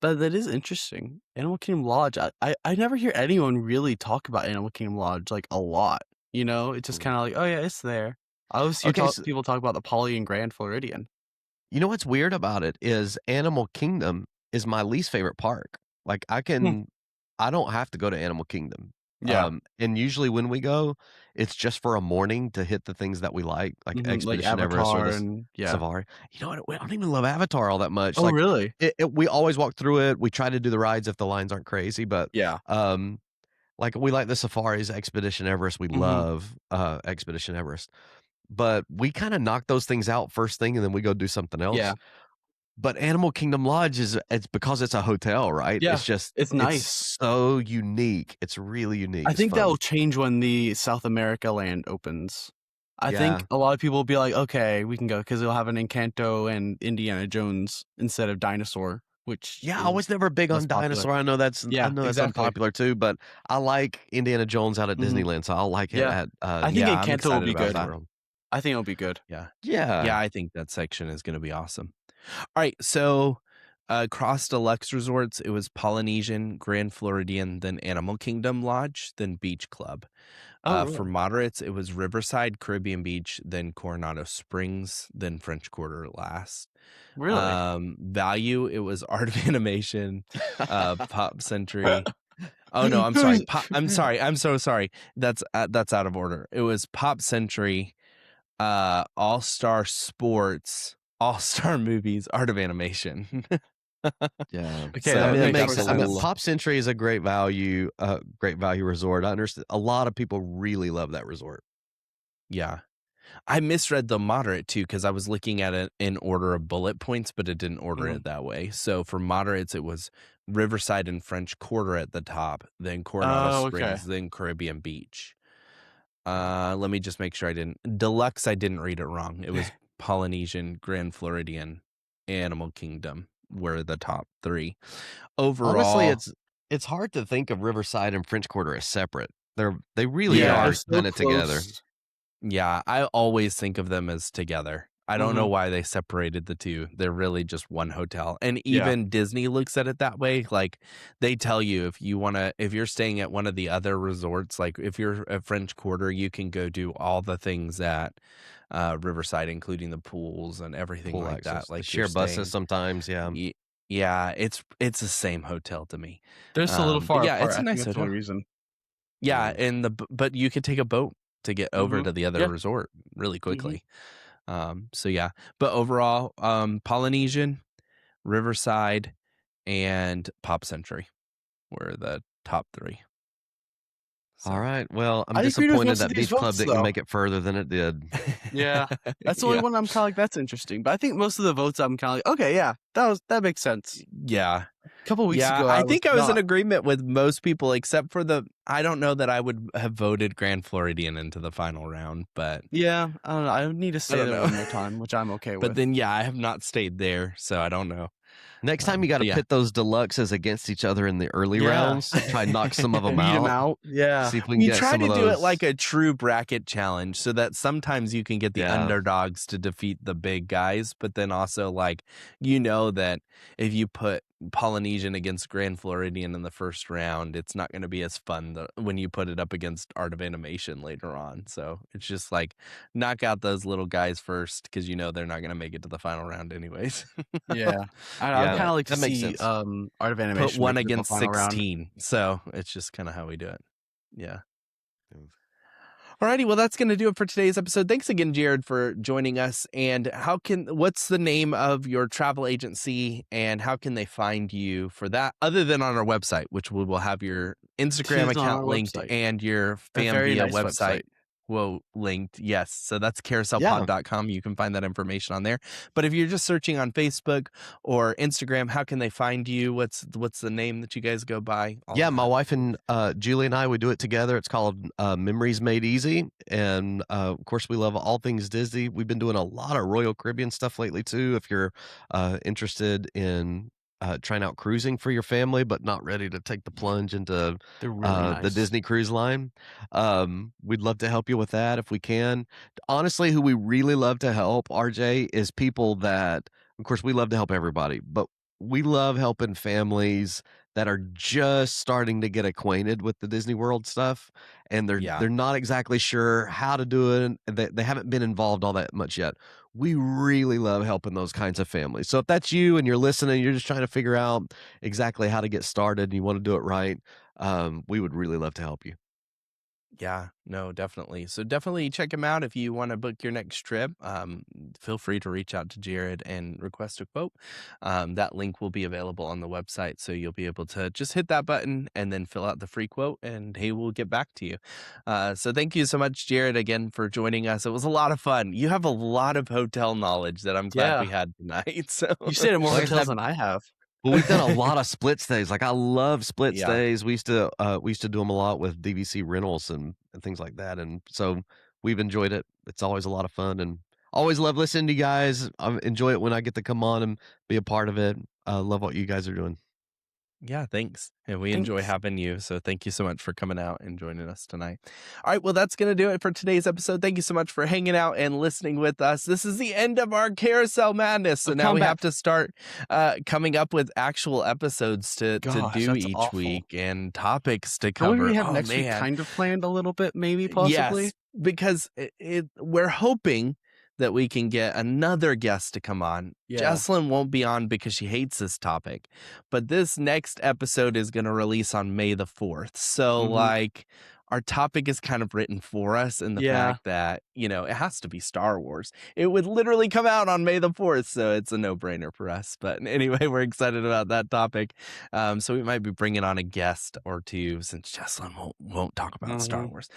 S2: But that is interesting. Animal Kingdom Lodge. I never hear anyone really talk about Animal Kingdom Lodge like a lot. It's just kind of like, oh yeah, it's there. I always hear people talk about the Poly and Grand Floridian.
S3: You know what's weird about it is Animal Kingdom is my least favorite park. Like I don't have to go to Animal Kingdom.
S2: Yeah.
S3: And usually when we go, it's just for a morning to hit the things that we like Expedition Everest or the Safari. You know what? I don't even love Avatar all that much.
S2: Oh,
S3: like,
S2: really?
S3: We always walk through it. We try to do the rides if the lines aren't crazy, but
S2: Yeah.
S3: like we like the safaris, Expedition Everest. We love Expedition Everest. But we kind of knock those things out first thing and then we go do something else.
S2: Yeah.
S3: But Animal Kingdom Lodge it's because it's a hotel, right?
S2: Yeah,
S3: It's
S2: nice.
S3: It's so unique. It's really unique.
S2: I
S3: It's
S2: think
S3: fun.
S2: that will change when the South America land opens. I
S3: Yeah.
S2: think a lot of people will be like, okay, we can go because they'll have an Encanto and Indiana Jones instead of Dinosaur, which
S3: I was never big on
S2: less popular.
S3: Dinosaur. I know that's
S2: exactly.
S3: unpopular too, but I like Indiana Jones out at Disneyland, so I'll like it at
S2: I think
S1: I'm
S2: Encanto will be
S1: excited
S2: good.
S1: about that.
S2: I think it'll be good.
S3: Yeah.
S1: Yeah, I think that section is going to be awesome. All right, so across deluxe resorts, it was Polynesian, Grand Floridian, then Animal Kingdom Lodge, then Beach Club. For moderates, it was Riverside, Caribbean Beach, then Coronado Springs, then French Quarter last.
S2: Really?
S1: Value, it was Art of Animation, Pop Century. Oh no, I'm sorry. I'm sorry. I'm so sorry. That's out of order. It was Pop Century, All Star Sports, All Star Movies, Art of Animation.
S3: Yeah.
S2: Okay,
S3: So,
S2: that
S3: makes
S2: sense.
S3: sense. Pop Century is a great value resort. I understand a lot of people really love that resort.
S1: Yeah. I misread the moderate too because I was looking at it in order of bullet points, but it didn't order it that way. So for moderates, it was Riverside and French Quarter at the top, then Coronado Springs, then Caribbean Beach. Let me just make sure I didn't. Deluxe, I didn't read it wrong. It was Polynesian, Grand Floridian, Animal Kingdom were the top three. Overall,
S3: honestly, it's hard to think of Riverside and French Quarter as separate. They really are
S2: so
S3: together.
S1: Yeah, I always think of them as together. I don't know why they separated the two. They're really just one hotel. And even Disney looks at it that way. Like they tell you if you're staying at one of the other resorts, like if you're at French Quarter, you can go do all the things at Riverside, including the pools and everything
S3: Pool
S1: like
S3: access.
S1: that. Like
S3: share buses sometimes. Yeah.
S1: Yeah, it's the same hotel to me.
S2: They're just a little far apart.
S1: It's a nice hotel.
S2: That's the only reason.
S1: Yeah, but you could take a boat to get over to the other resort really quickly. So yeah, but overall, Polynesian, Riverside, and Pop Century were the top three. So.
S3: All right. Well, I'm disappointed that Beach Club didn't make it further than it did.
S2: Yeah, that's the only one I'm kind of like, that's interesting. But I think most of the votes I'm kind of like, okay, yeah, that makes sense.
S1: Yeah.
S2: A couple weeks ago,
S1: I think I was in agreement with most people except for I don't know that I would have voted Grand Floridian into the final round, but
S2: yeah, I don't know. I need to stay there one more time, which I'm okay with.
S1: But then, I have not stayed there, so I don't know.
S3: Next time you got to
S1: Yeah.
S3: pit those deluxes against each other in the early
S2: Yeah.
S3: rounds. Try and knock some of them
S2: Beat him
S3: out.
S2: out. Yeah.
S3: See if we can
S1: We
S3: get
S1: try
S3: some
S1: to
S3: of
S1: do it
S3: those.
S1: like a true bracket challenge so that sometimes you can get the
S3: Yeah.
S1: underdogs to defeat the big guys, but then also like that if you put Polynesian against Grand Floridian in the first round, it's not going to be as fun when you put it up against Art of Animation later on. So it's just like knock out those little guys first because they're not going to make it to the final round anyways.
S2: Yeah. I would
S3: Yeah,
S2: kind of like to
S3: that makes
S2: see
S3: sense.
S2: Art of Animation
S1: Put one
S2: make it to the
S1: against
S2: final round.
S1: 16. So it's just kind of how we do it. Yeah. Alrighty, well, that's going to do it for today's episode. Thanks again, Jared, for joining us. And what's the name of your travel agency and how can they find you for that other than on our website, which we will have your Instagram
S2: It is on
S1: account
S2: our
S1: linked
S2: website.
S1: and your
S2: A very
S1: Famvia
S2: nice
S1: website.
S2: website.
S1: Whoa, linked. Yes. So that's carouselpod.com. You can find that information on there. But if you're just searching on Facebook or Instagram, how can they find you? What's the name that you guys go by?
S3: Yeah, my wife and Julie and I, we do it together. It's called Memories Made Easy. And of course, we love all things Disney. We've been doing a lot of Royal Caribbean stuff lately, too. If you're interested in trying out cruising for your family, but not ready to take the plunge into
S2: They're really
S3: the
S2: nice.
S3: Disney Cruise Line, we'd love to help you with that if we can. Honestly, who we really love to help, RJ, is people that, of course, we love to help everybody, but we love helping families that are just starting to get acquainted with the Disney World stuff, and they're not exactly sure how to do it, and they haven't been involved all that much yet. We really love helping those kinds of families. So if that's you and you're listening, you're just trying to figure out exactly how to get started and you want to do it right, we would really love to help you.
S1: Yeah, no, definitely. So definitely check him out if you want to book your next trip. Feel free to reach out to Jared and request a quote. That link will be available on the website, so you'll be able to just hit that button and then fill out the free quote, and he will get back to you. So thank you so much, Jared, again for joining us. It was a lot of fun. You have a lot of hotel knowledge that I'm glad we had tonight. So
S2: You stayed at more
S3: Like I
S2: hotels
S3: said,
S2: than I have.
S3: well, we've done a lot of split stays. Like I love split
S1: Yeah.
S3: stays. We used to do them a lot with DVC rentals and things like that. And so we've enjoyed it. It's always a lot of fun and always love listening to you guys. I enjoy it when I get to come on and be a part of it. Love what you guys are doing.
S1: Yeah, thanks. And we enjoy
S2: Thanks.
S1: having you. So thank you so much for coming out and joining us tonight. All right, well, that's going to do it for today's episode. Thank you so much for hanging out and listening with us. This is the end of our Carousel Madness. So now we have to start coming up with actual episodes to do
S2: that's
S1: each
S2: awful.
S1: week and topics to
S2: What
S1: cover.
S2: do we have next week kind of planned a little bit, maybe, possibly?
S1: Yes, because we're hoping that we can get another guest to come on.
S2: Yeah.
S1: Jessalyn won't be on because she hates this topic, but this next episode is going to release on May the 4th. So like our topic is kind of written for us in the fact that, it has to be Star Wars. It would literally come out on May the 4th, so it's a no-brainer for us. But anyway, we're excited about that topic. So we might be bringing on a guest or two since Jessalyn won't talk about Star Wars.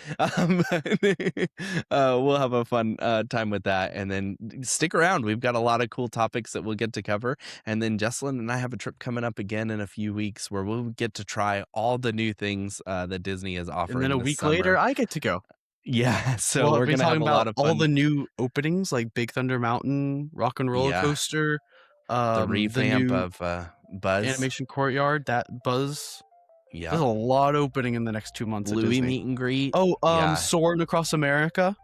S1: We'll have a fun time with that. And then stick around. We've got a lot of cool topics that we'll get to cover. And then Jessalyn and I have a trip coming up again in a few weeks where we'll get to try all the new things that Disney is offering.
S2: And then a week later, I get to go.
S1: Yeah, so we're going to have a lot of fun.
S2: All the new openings like Big Thunder Mountain, Rock and Roller Coaster,
S1: the revamp of Buzz.
S2: Animation Courtyard, that Buzz.
S1: Yeah.
S2: There's a lot opening in the next 2 months.
S1: Bluey meet and greet.
S2: Oh, Soarin' Across America.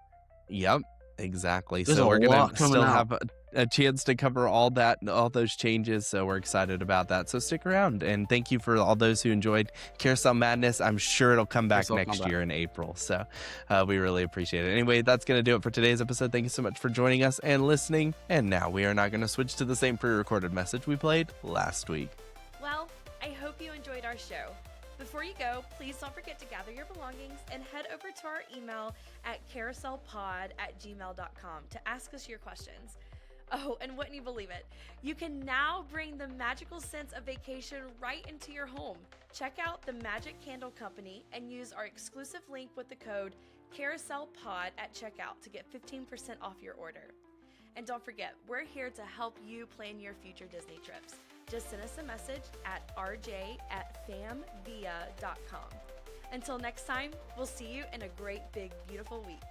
S1: Yep, exactly.
S2: There's
S1: so we're going to still
S2: out.
S1: have a chance to cover all those changes. So we're excited about that. So stick around. And thank you for all those who enjoyed Carousel Madness. I'm sure it'll come back next year in April. So we really appreciate it. Anyway, that's going to do it for today's episode. Thank you so much for joining us and listening. And now we are not going to switch to the same pre-recorded message we played last week.
S4: Well, I hope you enjoyed our show. Before you go, please don't forget to gather your belongings and head over to our email at carouselpod@gmail.com to ask us your questions. Oh, and wouldn't you believe it? You can now bring the magical sense of vacation right into your home. Check out the Magic Candle Company and use our exclusive link with the code CarouselPod at checkout to get 15% off your order. And don't forget, we're here to help you plan your future Disney trips. Just send us a message at rj@famvia.com. Until next time, we'll see you in a great, big, beautiful week.